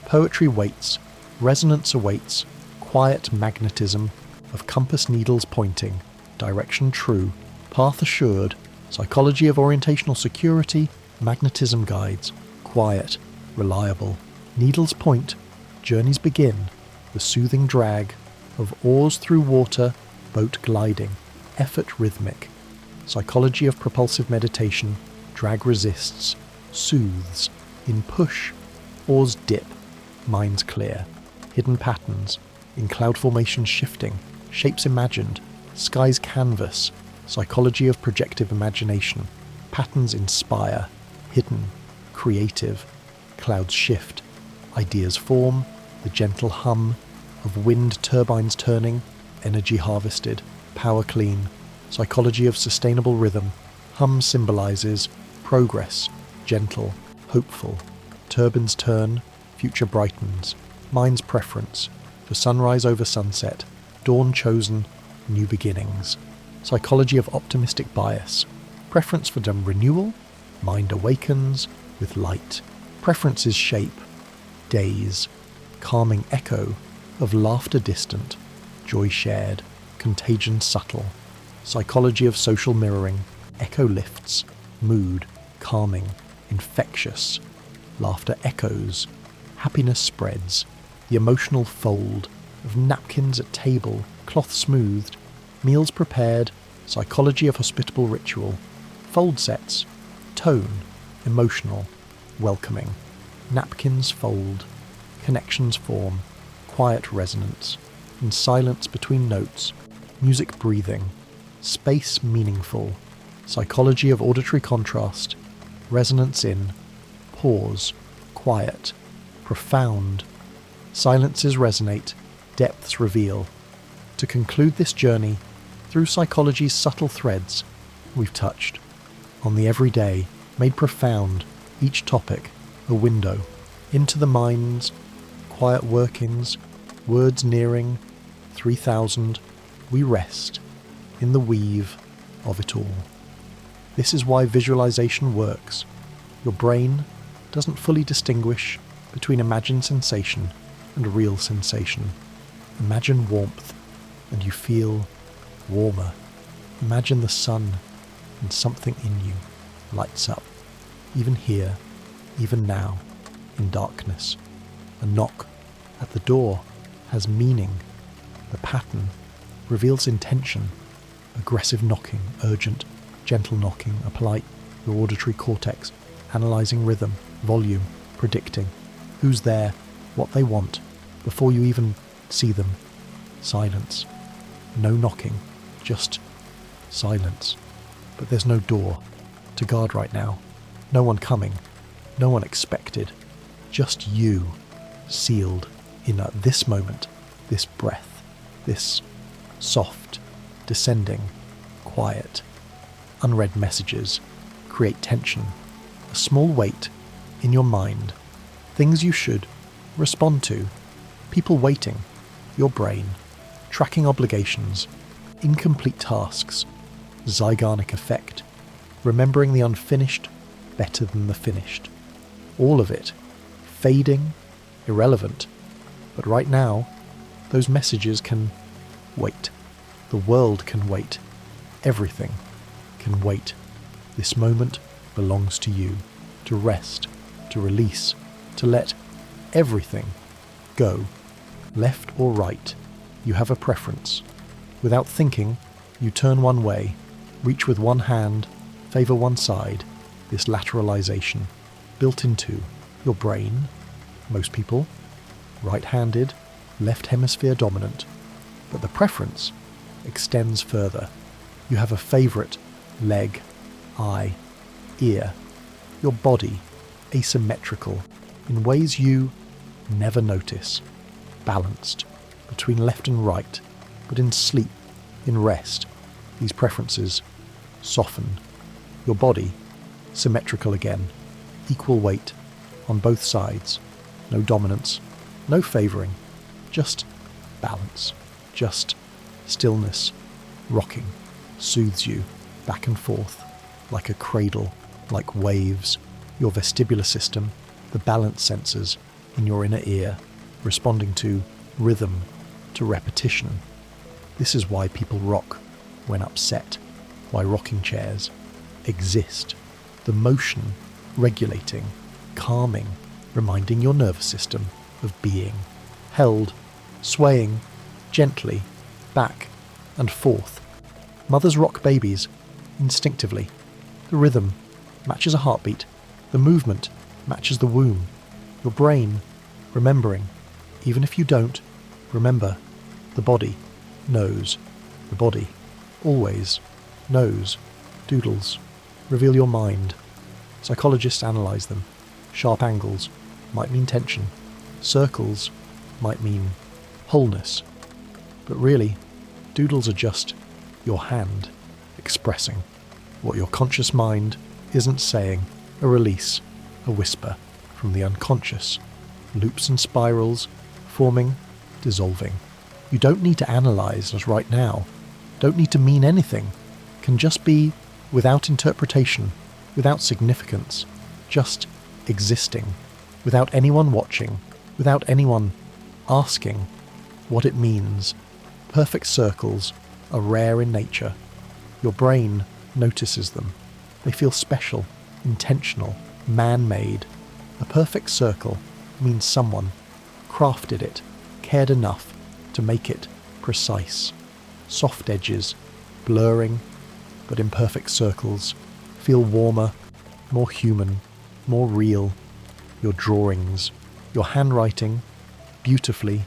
poetry waits, resonance awaits, quiet magnetism, of compass needles pointing, direction true, path assured, psychology of orientational security, magnetism guides, quiet, reliable, needles point, journeys begin, the soothing drag, of oars through water, boat gliding, effort rhythmic, psychology of propulsive meditation, drag resists, soothes, in push, oars dip, minds clear, hidden patterns, in cloud formation shifting, shapes imagined, skies canvas, psychology of projective imagination, patterns inspire, hidden, creative, clouds shift, ideas form, the gentle hum, of wind turbines turning, energy harvested, power clean, psychology of sustainable rhythm, hum symbolizes, progress, gentle, hopeful, turbines turn, future brightens, mind's preference, for sunrise over sunset, dawn chosen, new beginnings, psychology of optimistic bias, preference for renewal, mind awakens, with light, preferences shape, days, calming echo, of laughter distant, joy shared, contagion subtle, psychology of social mirroring, echo lifts, mood, calming, infectious, laughter echoes, happiness spreads, the emotional fold, of napkins at table, cloth smoothed, meals prepared, psychology of hospitable ritual, fold sets, tone, emotional, welcoming, napkins fold, connections form, quiet resonance, in silence between notes, music breathing, space meaningful, psychology of auditory contrast, resonance in, pause, quiet, profound, silences resonate, depths reveal. To conclude this journey, through psychology's subtle threads, we've touched on the everyday, made profound, each topic a window into the mind's quiet workings, words nearing 3000, we rest in the weave of it all. This is why visualization works. Your brain doesn't fully distinguish between imagined sensation and real sensation. Imagine warmth and you feel warmer. Imagine the sun and something in you lights up. Even here, even now, in darkness. A knock at the door has meaning. The pattern reveals intention. Aggressive knocking, urgent, gentle knocking, a polite, your auditory cortex, analysing rhythm, volume, predicting who's there, what they want, before you even see them. Silence. No knocking, just silence. But there's no door to guard right now. No one coming, no one expected. Just you, sealed in at this moment, this breath, this soft, descending, quiet. Unread messages create tension, a small weight in your mind, things you should respond to, people waiting, your brain, tracking obligations, incomplete tasks, Zeigarnik effect, remembering the unfinished better than the finished. All of it, fading, irrelevant. But right now, those messages can wait. The world can wait. Everything can wait. This moment belongs to you, to rest, to release, to let everything go. Left or right, you have a preference. Without thinking, you turn one way, reach with one hand, favour one side. This lateralization, built into your brain, most people, right-handed, left hemisphere dominant, but the preference extends further. You have a favourite leg, eye, ear, your body asymmetrical in ways you never notice, balanced between left and right, but in sleep, in rest, these preferences soften. Your body symmetrical again, equal weight on both sides, no dominance, no favouring, just balance, just stillness, rocking, soothes you back and forth like a cradle, like waves. Your vestibular system, the balance sensors in your inner ear, responding to rhythm, to repetition. This is why people rock when upset, why rocking chairs exist. The motion regulating, calming, reminding your nervous system of being held, swaying gently back and forth. Mothers rock babies instinctively. The rhythm matches a heartbeat. The movement matches the womb. Your brain remembering. Even if you don't, remember. The body knows. The body always knows. Doodles reveal your mind. Psychologists analyse them. Sharp angles might mean tension. Circles might mean wholeness. But really, doodles are just your hand expressing what your conscious mind isn't saying. A release, a whisper from the unconscious. Loops and spirals, forming, dissolving. You don't need to analyse as right now. Don't need to mean anything. Can just be without interpretation, without significance, just existing, without anyone watching, without anyone asking what it means. Perfect circles are rare in nature. Your brain notices them. They feel special, intentional, man-made. A perfect circle means someone crafted it, cared enough to make it precise. Soft edges, blurring, but imperfect circles feel warmer, more human, more real. Your drawings, your handwriting, beautifully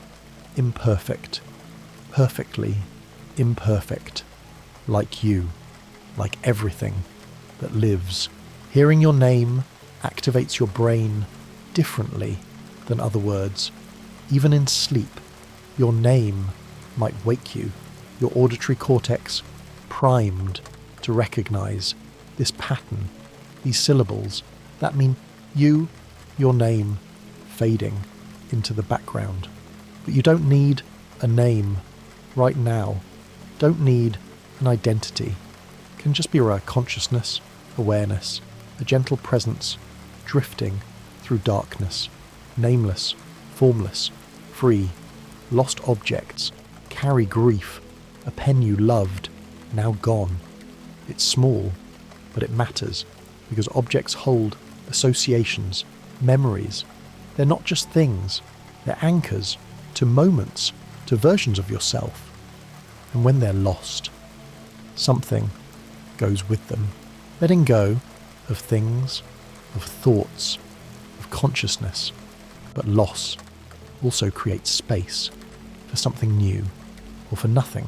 imperfect, perfectly imperfect, like you, like everything that lives. Hearing your name activates your brain differently than other words. Even in sleep, your name might wake you, your auditory cortex primed to recognize this pattern, these syllables that mean you, your name, fading into the background. But you don't need a name right now. Don't need an identity. It can just be a consciousness, awareness, a gentle presence, drifting through darkness, nameless, formless, free. Lost objects carry grief. A pen you loved, now gone. It's small, but it matters, because objects hold associations, memories. They're not just things, they're anchors to moments, to versions of yourself. And when they're lost, something goes with them. Letting go of things, of thoughts, of consciousness. But loss also creates space for something new, or for nothing,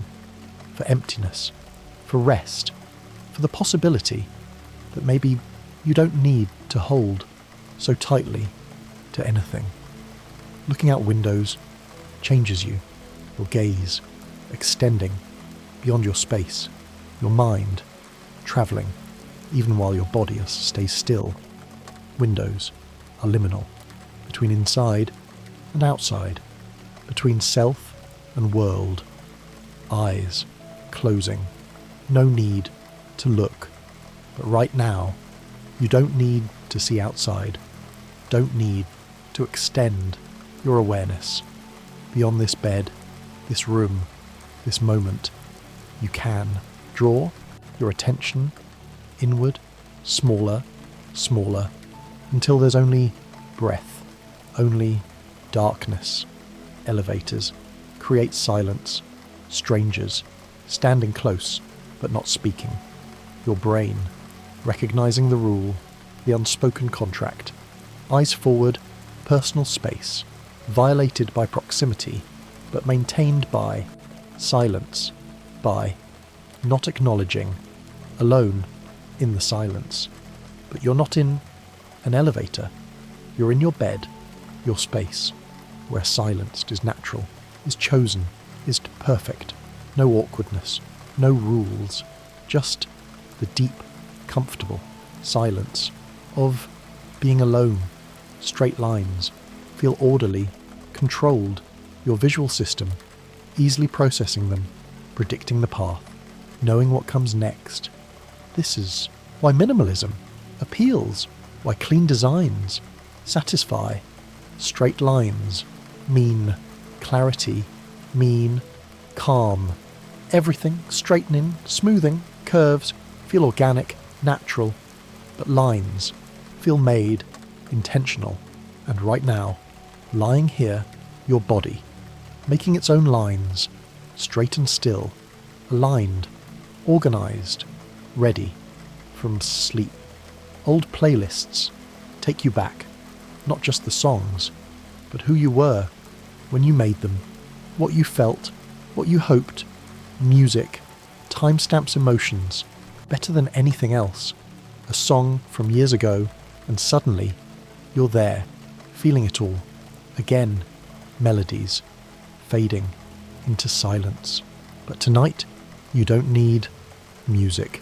for emptiness, for rest, for the possibility that maybe you don't need to hold so tightly to anything. Looking out windows changes you, your gaze extending beyond your space, your mind travelling even while your body stays still. Windows are liminal, between inside and outside, between self and world. Eyes closing, no need to look. But right now, you don't need to see outside, don't need to extend your awareness beyond this bed, this room, this moment. You can draw your attention inward, smaller, smaller, until there's only breath, only darkness. Elevators create silence, strangers, standing close but not speaking. Your brain, recognizing the rule, the unspoken contract. Eyes forward, personal space, violated by proximity, but maintained by silence, by not acknowledging, alone in the silence. But you're not in an elevator. You're in your bed, your space, where silenced is natural, is chosen, is perfect. No awkwardness, no rules, just the deep, comfortable silence of being alone. Straight lines, feel orderly, controlled, your visual system, easily processing them, predicting the path, knowing what comes next. This is why minimalism appeals, why clean designs satisfy. Straight lines mean clarity, mean calm. Everything straightening, smoothing, curves feel organic, natural, but lines feel made, intentional. And right now, lying here, your body, making its own lines, straight and still, aligned, organized, ready from sleep. Old playlists take you back, not just the songs, but who you were when you made them, what you felt, what you hoped. Music, timestamps emotions, better than anything else. A song from years ago, and suddenly you're there, feeling it all. Again, melodies, fading into silence. But tonight, you don't need music,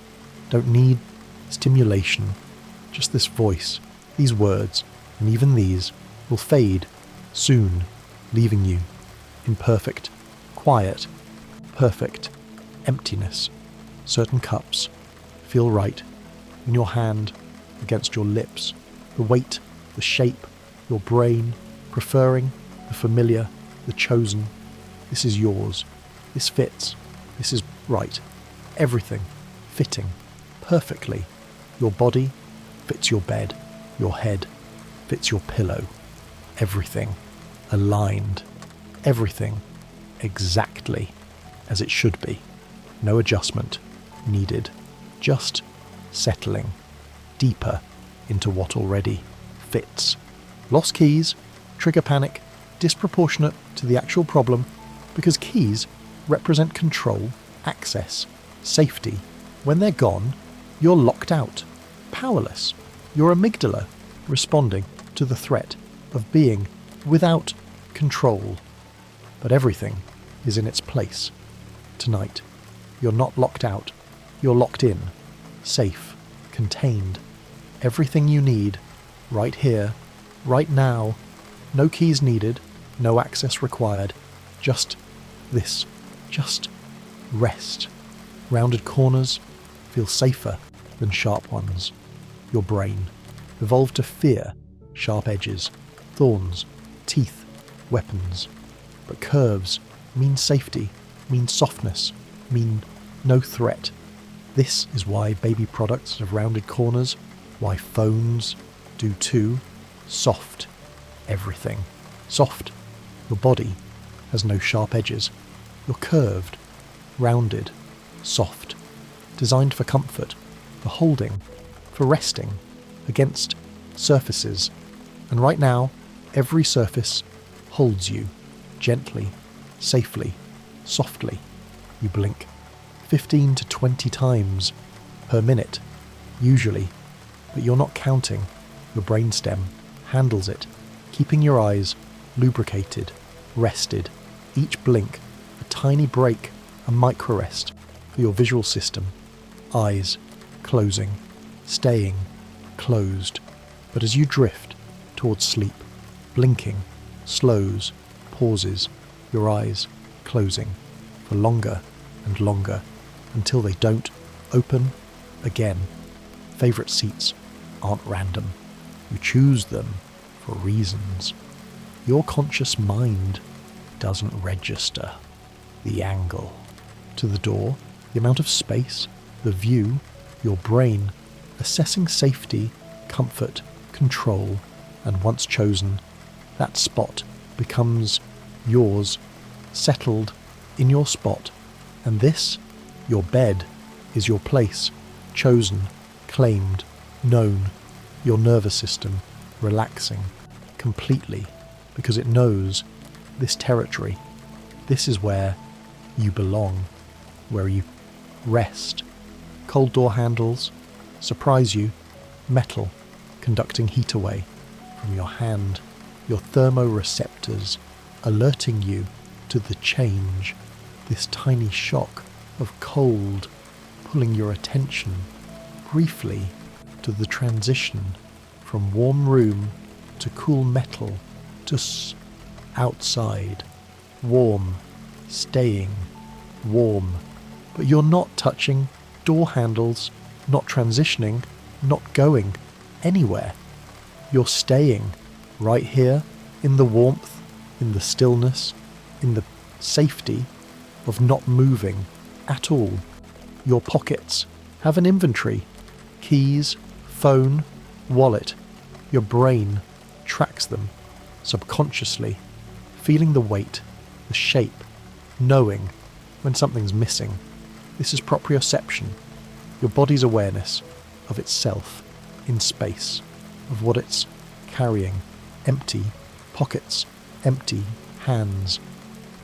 don't need stimulation, just this voice, these words, and even these will fade soon, leaving you in perfect, quiet, perfect emptiness. Certain cups feel right in your hand, against your lips, the weight, the shape, your brain preferring the familiar, the chosen. This is yours. This fits. This is right. Everything fitting perfectly. Your body fits your bed. Your head fits your pillow. Everything aligned. Everything exactly as it should be. No adjustment needed. Just settling deeper into what already fits. Lost keys, trigger panic, disproportionate to the actual problem, because keys represent control, access, safety. When they're gone, you're locked out, powerless. Your amygdala responding to the threat of being without control. But everything is in its place. Tonight, you're not locked out. You're locked in, safe, contained. Everything you need, right here, right now. No keys needed, no access required. Just this. Just rest. Rounded corners feel safer than sharp ones. Your brain evolved to fear sharp edges, thorns, teeth, weapons. But curves mean safety, mean softness, mean no threat. This is why baby products have rounded corners, why phones do too. Soft, everything. Soft. Your body has no sharp edges. You're curved, rounded, soft. Designed for comfort, for holding, for resting against surfaces. And right now, every surface holds you gently, safely, softly. You blink 15 to 20 times per minute, usually, but you're not counting. Your brainstem handles it, keeping your eyes lubricated, rested. Each blink, a tiny break, a micro rest for your visual system. Eyes closing, staying closed. But as you drift towards sleep, blinking slows, pauses, your eyes closing for longer and longer until they don't open again. Favourite seats aren't random. You choose them for reasons. Your conscious mind doesn't register. The angle to the door, the amount of space, the view, your brain assessing safety, comfort, control, and once chosen, that spot becomes yours, settled in your spot, and this, your bed, is your place, chosen, claimed, known, your nervous system relaxing completely because it knows this territory. This is where you belong, where you rest. Cold door handles surprise you, metal conducting heat away from your hand, your thermoreceptors alerting you to the change, this tiny shock of cold pulling your attention briefly to the transition from warm room to cool metal to outside, warm, staying, warm. But you're not touching door handles, not transitioning, not going anywhere. You're staying right here in the warmth, in the stillness, in the safety of not moving at all. Your pockets have an inventory. Keys, phone, wallet. Your brain tracks them subconsciously, feeling the weight, the shape, knowing when something's missing. This is proprioception, your body's awareness of itself in space, of what it's carrying. Empty pockets, empty hands.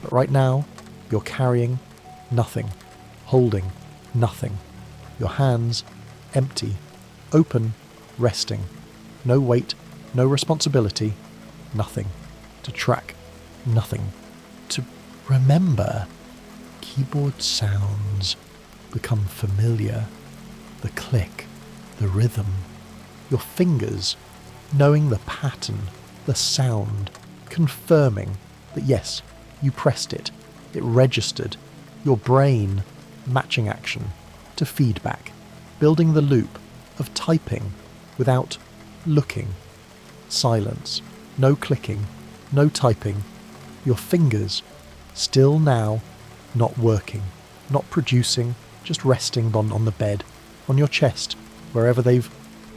But right now, you're carrying nothing, holding nothing. Your hands empty, open, resting. No weight, no responsibility, nothing to track, nothing to remember. Keyboard sounds become familiar. The click, the rhythm. Your fingers knowing the pattern, the sound, confirming that yes, you pressed it, it registered. Your brain matching action to feedback, building the loop of typing without looking. Silence, no clicking, no typing. Your fingers still now not working, not producing, just resting on the bed, on your chest, wherever they've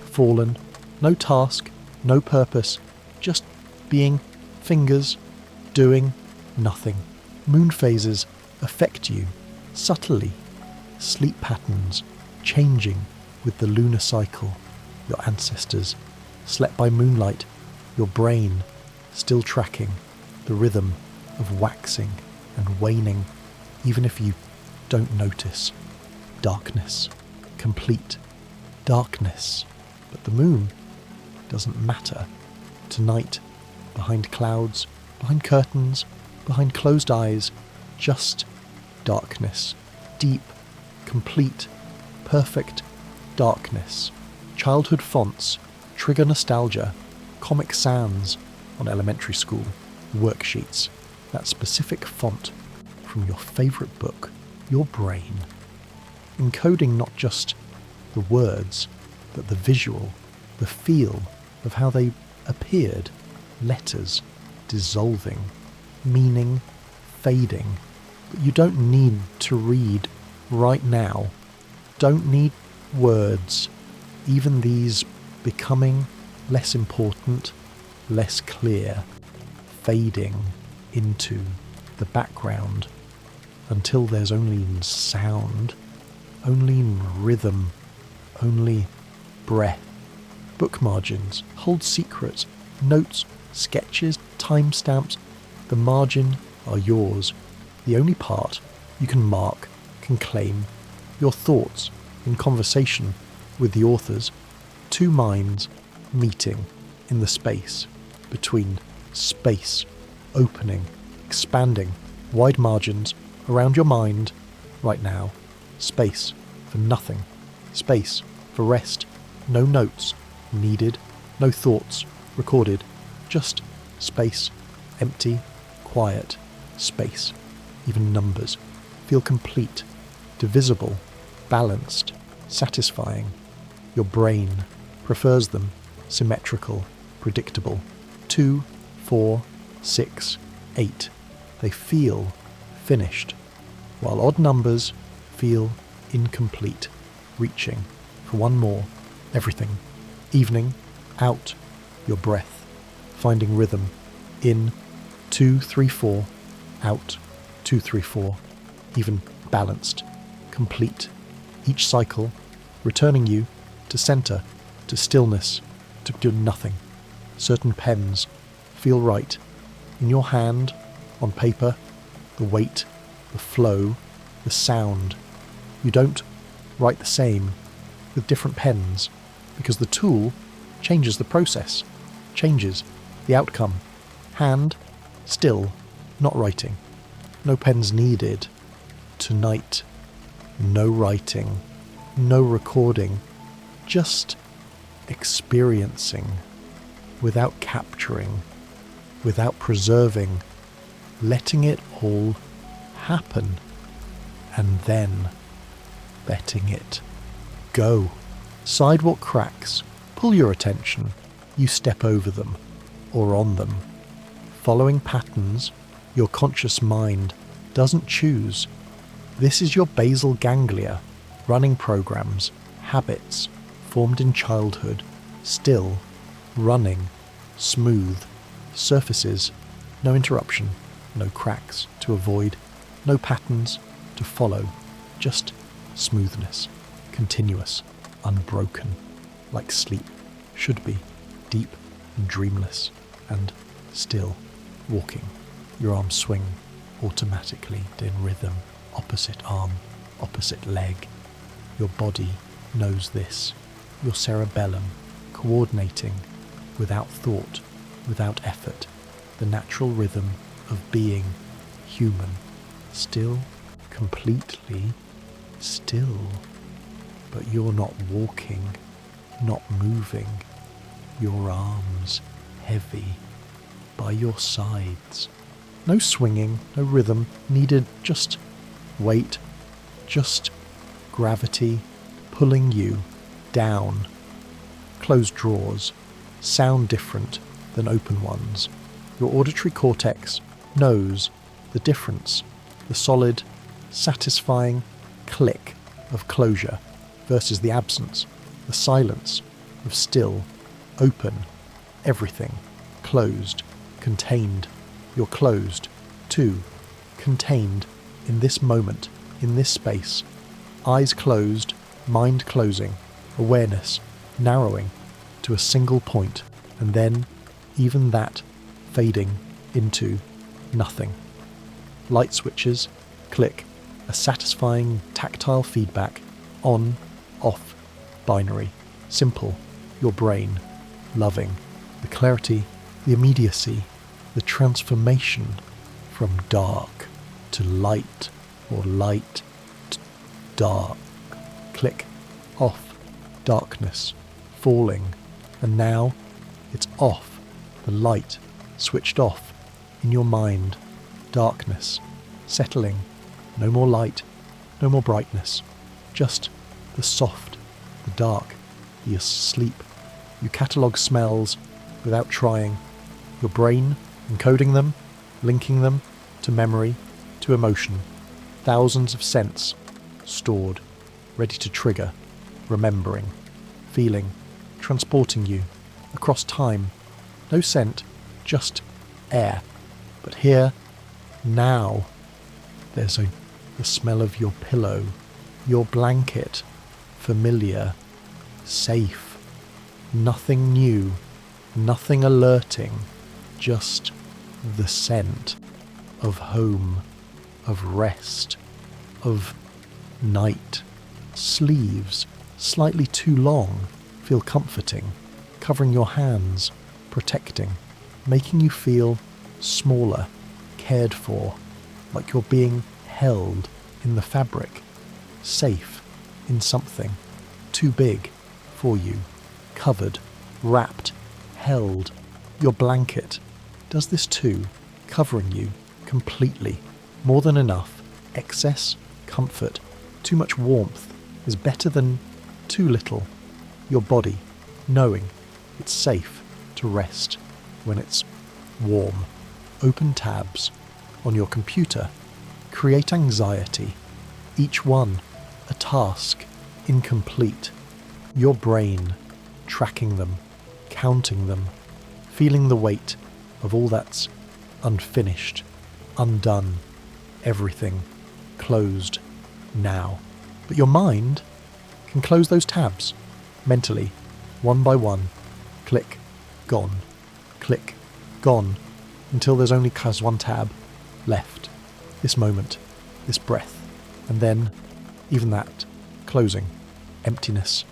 fallen. No task, no purpose, just being fingers, doing nothing. Moon phases affect you subtly. Sleep patterns changing with the lunar cycle. Your ancestors slept by moonlight. Your brain still tracking the rhythm of waxing and waning, even if you don't notice. Darkness, complete darkness. But the moon doesn't matter. Tonight, behind clouds, behind curtains, behind closed eyes, just darkness. Deep, complete, perfect darkness. Childhood fonts trigger nostalgia. Comic Sans on elementary school worksheets. That specific font from your favourite book, your brain. Encoding not just the words, but the visual, the feel of how they appeared. Letters dissolving, meaning fading. But you don't need to read right now. Don't need words. Even these becoming less important, less clear, fading into the background until there's only sound, only rhythm, only breath. Book margins hold secrets, notes, sketches, timestamps. The margin are yours. The only part you can mark, can claim, your thoughts in conversation with the authors. Two minds meeting in the space between space, opening, expanding, wide margins around your mind right now. Space for nothing. Space for rest. No notes needed. No thoughts recorded. Just space. Empty. Quiet. Space. Even numbers feel complete, divisible, balanced, satisfying. Your brain prefers them symmetrical, predictable. 2, 4, 6, 8. They feel finished, while odd numbers feel incomplete, reaching for one more, Everything. Evening, out, your breath, finding rhythm. In, 2, 3, 4, out, 2, 3, 4, even balanced, complete. Each cycle returning you to center, to stillness, to do nothing. Certain pens feel right. In your hand, on paper, the weight, the flow, the sound. You don't write the same with different pens because the tool changes the process, changes the outcome. Hand, still, not writing. No pens needed. Tonight, no writing, no recording, just experiencing without capturing, without preserving, letting it all happen, and then letting it go. Sidewalk cracks pull your attention. You step over them or on them. Following patterns your conscious mind doesn't choose. This is your basal ganglia, running programs, habits formed in childhood, still running, smooth, surfaces, no interruption, no cracks to avoid, no patterns to follow, just smoothness, continuous, unbroken, like sleep should be, deep and dreamless, and still walking. Your arms swing automatically in rhythm, opposite arm, opposite leg. Your body knows this, your cerebellum coordinating without thought, without effort, the natural rhythm of being human, still, completely still. But you're not walking, not moving, your arms heavy by your sides. No swinging, no rhythm needed, just weight, just gravity pulling you down. Closed drawers sound different than open ones. Your auditory cortex knows the difference, the solid, satisfying click of closure versus the absence, the silence of still, open, everything, closed, contained. You're closed, too, contained in this moment, in this space. Eyes closed, mind closing, awareness narrowing to a single point, and then even that fading into nothing. Light switches click, a satisfying tactile feedback, on, off, binary, simple, your brain, loving, the clarity, the immediacy, the transformation from dark to light or light to dark. Click, off, darkness, falling, and now it's off, the light switched off in your mind, darkness, settling, no more light, no more brightness, just the soft, the dark, the asleep. You catalogue smells without trying, your brain encoding them, linking them to memory, to emotion, thousands of scents stored, ready to trigger, remembering, feeling, transporting you across time. No scent, just air. But here, now, there's the smell of your pillow, your blanket, familiar, safe, nothing new, nothing alerting, just the scent of home, of rest, of night. Sleeves, slightly too long, feel comforting, covering your hands, protecting, making you feel smaller, cared for, like you're being held in the fabric, safe in something too big for you, covered, wrapped, held. Your blanket does this too, covering you completely, more than enough. Excess comfort, too much warmth is better than too little. Your body knowing it's safe to rest when it's warm. Open tabs on your computer create anxiety, each one a task incomplete. Your brain tracking them, counting them, feeling the weight of all that's unfinished, undone, everything closed now. But your mind can close those tabs mentally, one by one. Click, gone. Click, gone, until there's only one tab left. This moment, this breath, and then even that, closing, emptiness,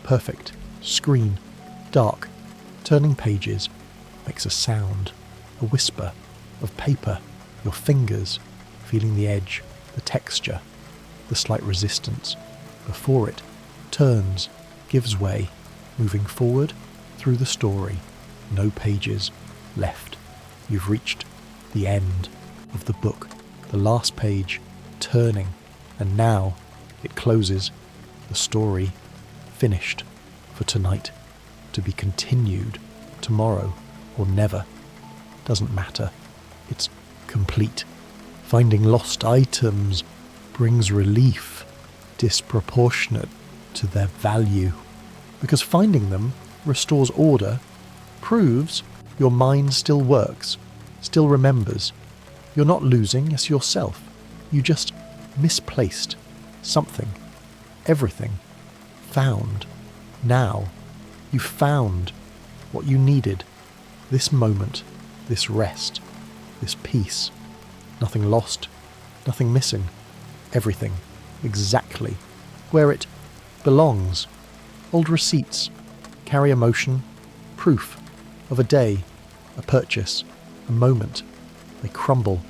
perfect, screen, dark, turning pages, makes a sound, a whisper of paper, your fingers feeling the edge, the texture, the slight resistance before it turns, gives way, moving forward through the story. No pages left. You've reached the end of the book, the last page turning, and now it closes. The story finished for tonight, to be continued tomorrow or never. Doesn't matter. It's complete. Finding lost items brings relief disproportionate to their value, because finding them restores order, proves your mind still works, still remembers. You're not losing, it's yourself. You just misplaced something. Everything. Found. Now. You found what you needed. This moment. This rest. This peace. Nothing lost. Nothing missing. Everything. Exactly where it belongs. Old receipts carry emotion, proof of a day, a purchase, a moment. They crumble,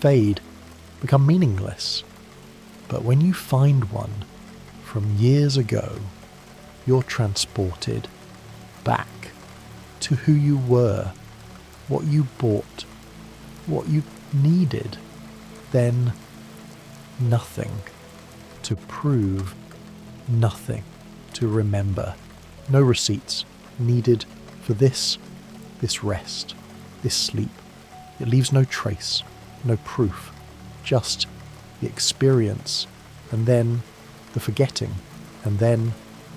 fade, become meaningless. But when you find one from years ago, you're transported back to who you were, what you bought, what you needed. Then nothing to prove, nothing to remember. No receipts needed for this rest, this sleep. It leaves no trace, no proof, just the experience, and then the forgetting, and then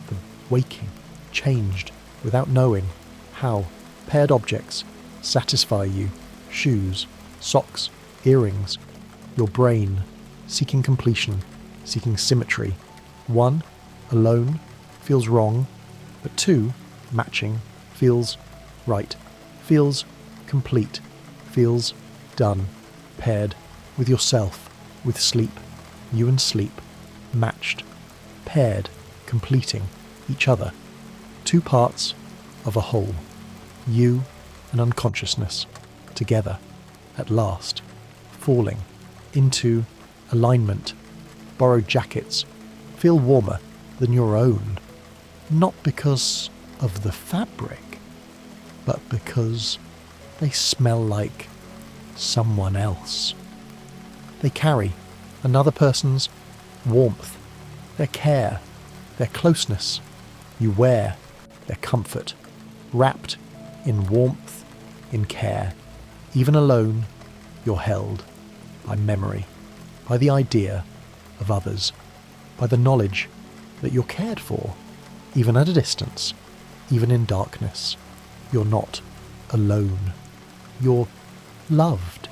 the waking, changed without knowing how. Paired objects satisfy you, shoes, socks, earrings, your brain, seeking completion, seeking symmetry. One, alone, feels wrong, but two, matching, feels right, feels complete, feels done, paired with yourself, with sleep, you and sleep, matched, paired, completing each other. Two parts of a whole, you and unconsciousness, together, at last, falling into alignment. Borrowed jackets feel warmer than your own, not because of the fabric, but because they smell like someone else. They carry another person's warmth, their care, their closeness. You wear their comfort, wrapped in warmth, in care. Even alone, you're held by memory, by the idea of others, by the knowledge that you're cared for, even at a distance, even in darkness. You're not alone. You're loved.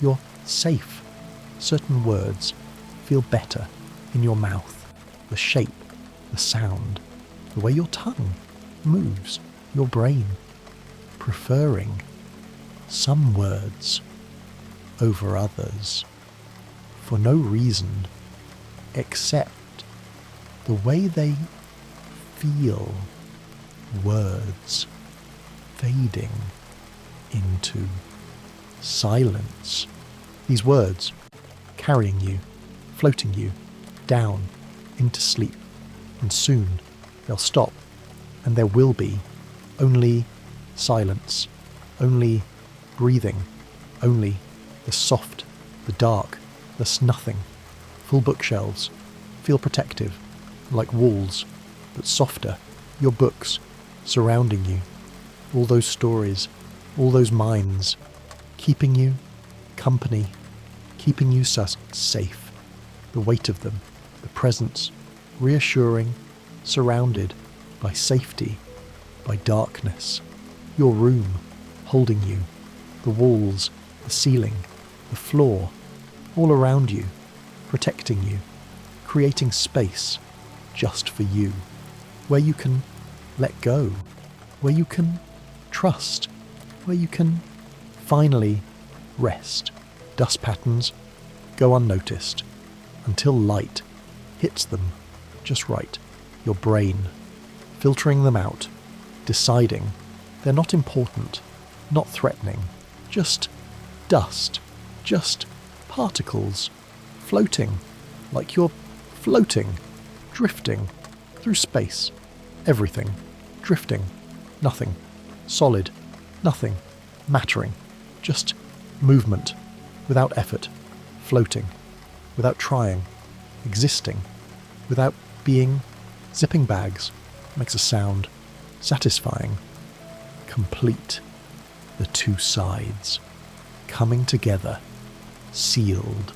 You're safe. Certain words feel better in your mouth. The shape, the sound, the way your tongue moves, your brain, preferring some words over others for no reason except the way they feel. Words fading into silence. These words carrying you, floating you down into sleep. And soon they'll stop, and there will be only silence, only breathing, only the soft, the dark, the nothing. Full bookshelves feel protective, like walls, but softer. Your books surrounding you, all those stories, all those minds, keeping you company, keeping you safe. The weight of them, the presence, reassuring, surrounded by safety, by darkness. Your room, holding you. The walls, the ceiling, the floor, all around you, protecting you, creating space just for you, where you can let go, where you can trust, where you can finally rest. Dust patterns go unnoticed until light hits them just right. Your brain filtering them out, deciding they're not important, not threatening, just dust, just particles floating like you're floating, drifting through space. Everything drifting, nothing solid, nothing mattering, just movement without effort, floating without trying, existing without being. Zipping bags makes a sound, satisfying, complete. The two sides coming together, sealed.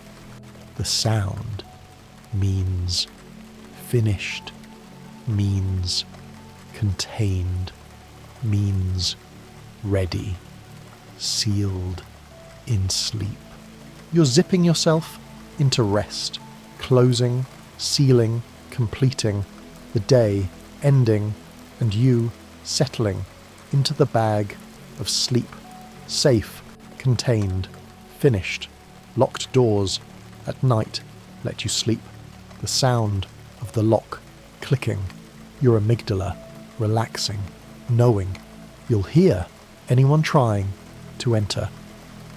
The sound means finished, means contained, means ready, sealed in sleep. You're zipping yourself into rest, closing, sealing, completing, the day ending, and you settling into the bag of sleep, safe, contained, finished. Locked doors at night let you sleep. The sound of the lock clicking, your amygdala relaxing, knowing you'll hear anyone trying to enter.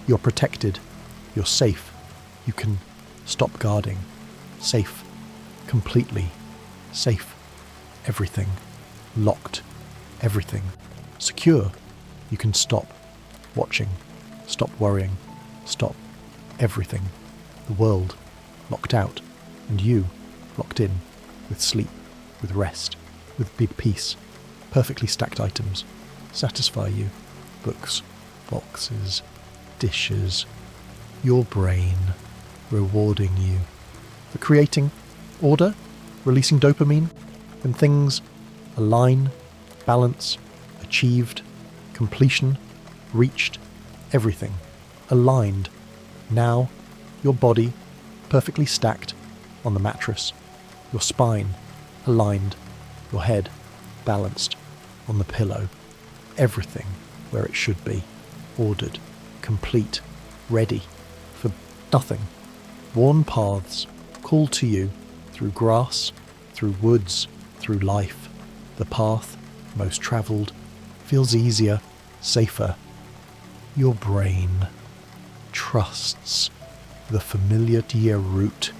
You're protected, you're safe, you can stop guarding. Safe, completely safe. Everything locked, everything secure. You can stop watching, stop worrying, stop everything. The world locked out, and you locked in with sleep, with rest, with big peace. Perfectly stacked items satisfy you. Books, boxes, dishes. Your brain rewarding you for creating order, releasing dopamine when things align, balance, achieved, completion, reached, everything aligned. Now your body perfectly stacked on the mattress, your spine aligned, your head balanced on the pillow, everything where it should be, ordered, complete, ready for nothing. Worn paths call to you through grass, through woods, through life. The path most travelled feels easier, safer. Your brain trusts the familiar dear route,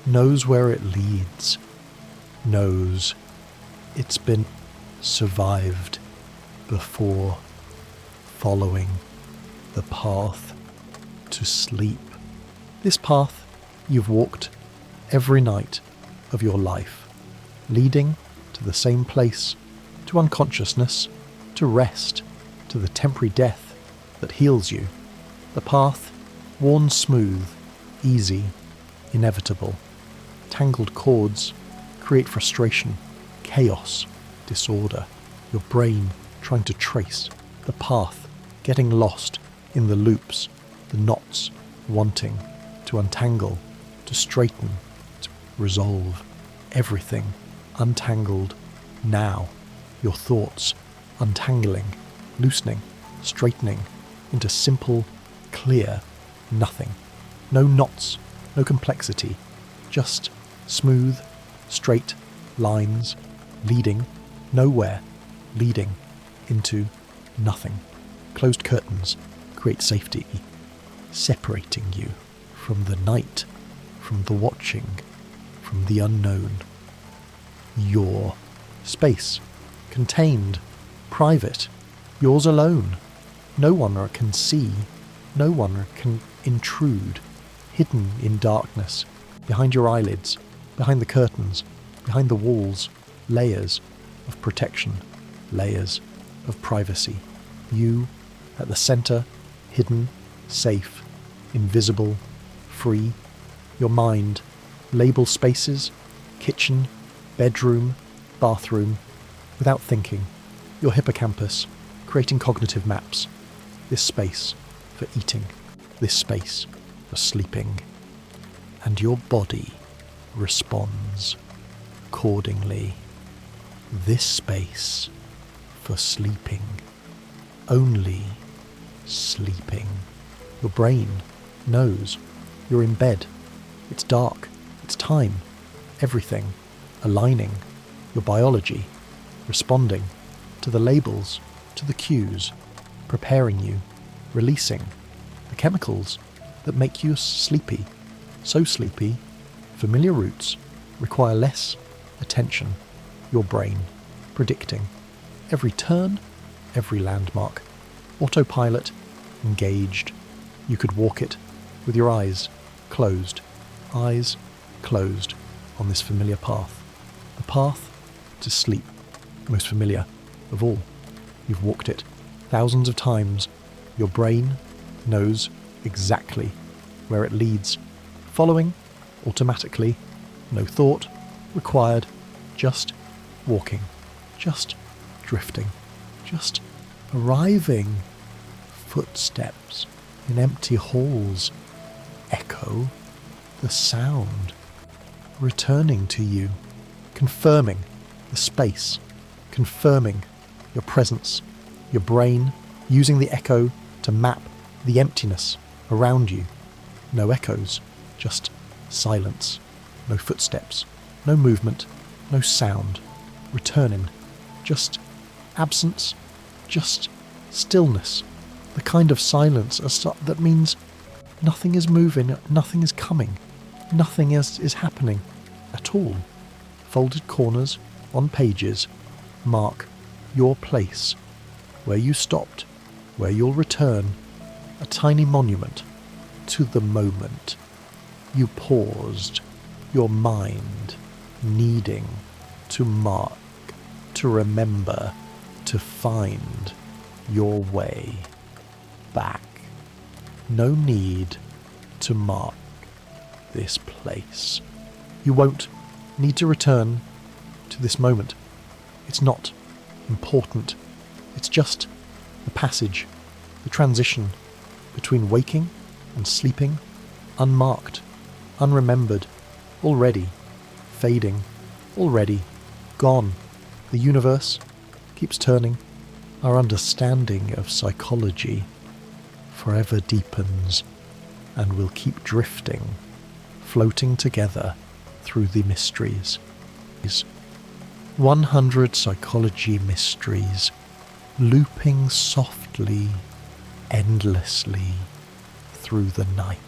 knows where it leads, knows it's been survived before, following the path to sleep. This path you've walked every night of your life, leading to the same place, to unconsciousness, to rest, to the temporary death that heals you. The path worn smooth, easy, inevitable. Tangled cords create frustration, chaos, disorder. Your brain trying to trace the path, getting lost in the loops, the knots, wanting to untangle, to straighten, to resolve. Everything untangled now. Your thoughts untangling, loosening, straightening into simple, clear nothing. No knots, no complexity, just smooth, straight lines leading nowhere, leading into nothing. Closed curtains create safety, separating you from the night, from the watching, from the unknown. Your space, contained, private, yours alone. No one can see, no one can intrude, hidden in darkness, behind your eyelids, behind the curtains, behind the walls, layers of protection, layers of privacy. You at the center, hidden, safe, invisible, free. Your mind, label spaces, kitchen, bedroom, bathroom, without thinking, your hippocampus, creating cognitive maps. This space for eating, this space for sleeping. And your body responds accordingly. This space for sleeping, only sleeping. Your brain knows you're in bed. It's dark. It's time. Everything aligning. Your biology responding to the labels, to the cues, preparing you, releasing the chemicals that make you sleepy. So sleepy, familiar routes require less attention. Your brain predicting every turn, every landmark. Autopilot engaged. You could walk it with your eyes closed on this familiar path. The path to sleep, most familiar of all. You've walked it thousands of times. Your brain knows exactly where it leads, following automatically, no thought required, just walking, just drifting, just arriving. Footsteps in empty halls echo the sound, returning to you, confirming the space, confirming your presence, your brain using the echo to map the emptiness around you. No echoes, just silence, no footsteps, no movement, no sound, returning, just absence, just stillness, the kind of silence that means nothing is moving, nothing is coming, nothing is happening at all. Folded corners on pages mark your place, where you stopped, where you'll return, a tiny monument to the moment. You paused, your mind needing to mark, to remember, to find your way back. No need to mark this place. You won't need to return to this moment. It's not important. It's just the passage, the transition between waking and sleeping, unmarked, unremembered, already fading, already gone. The universe keeps turning. Our understanding of psychology forever deepens, and we'll keep drifting, floating together through the mysteries. 100 psychology mysteries, looping softly, endlessly through the night.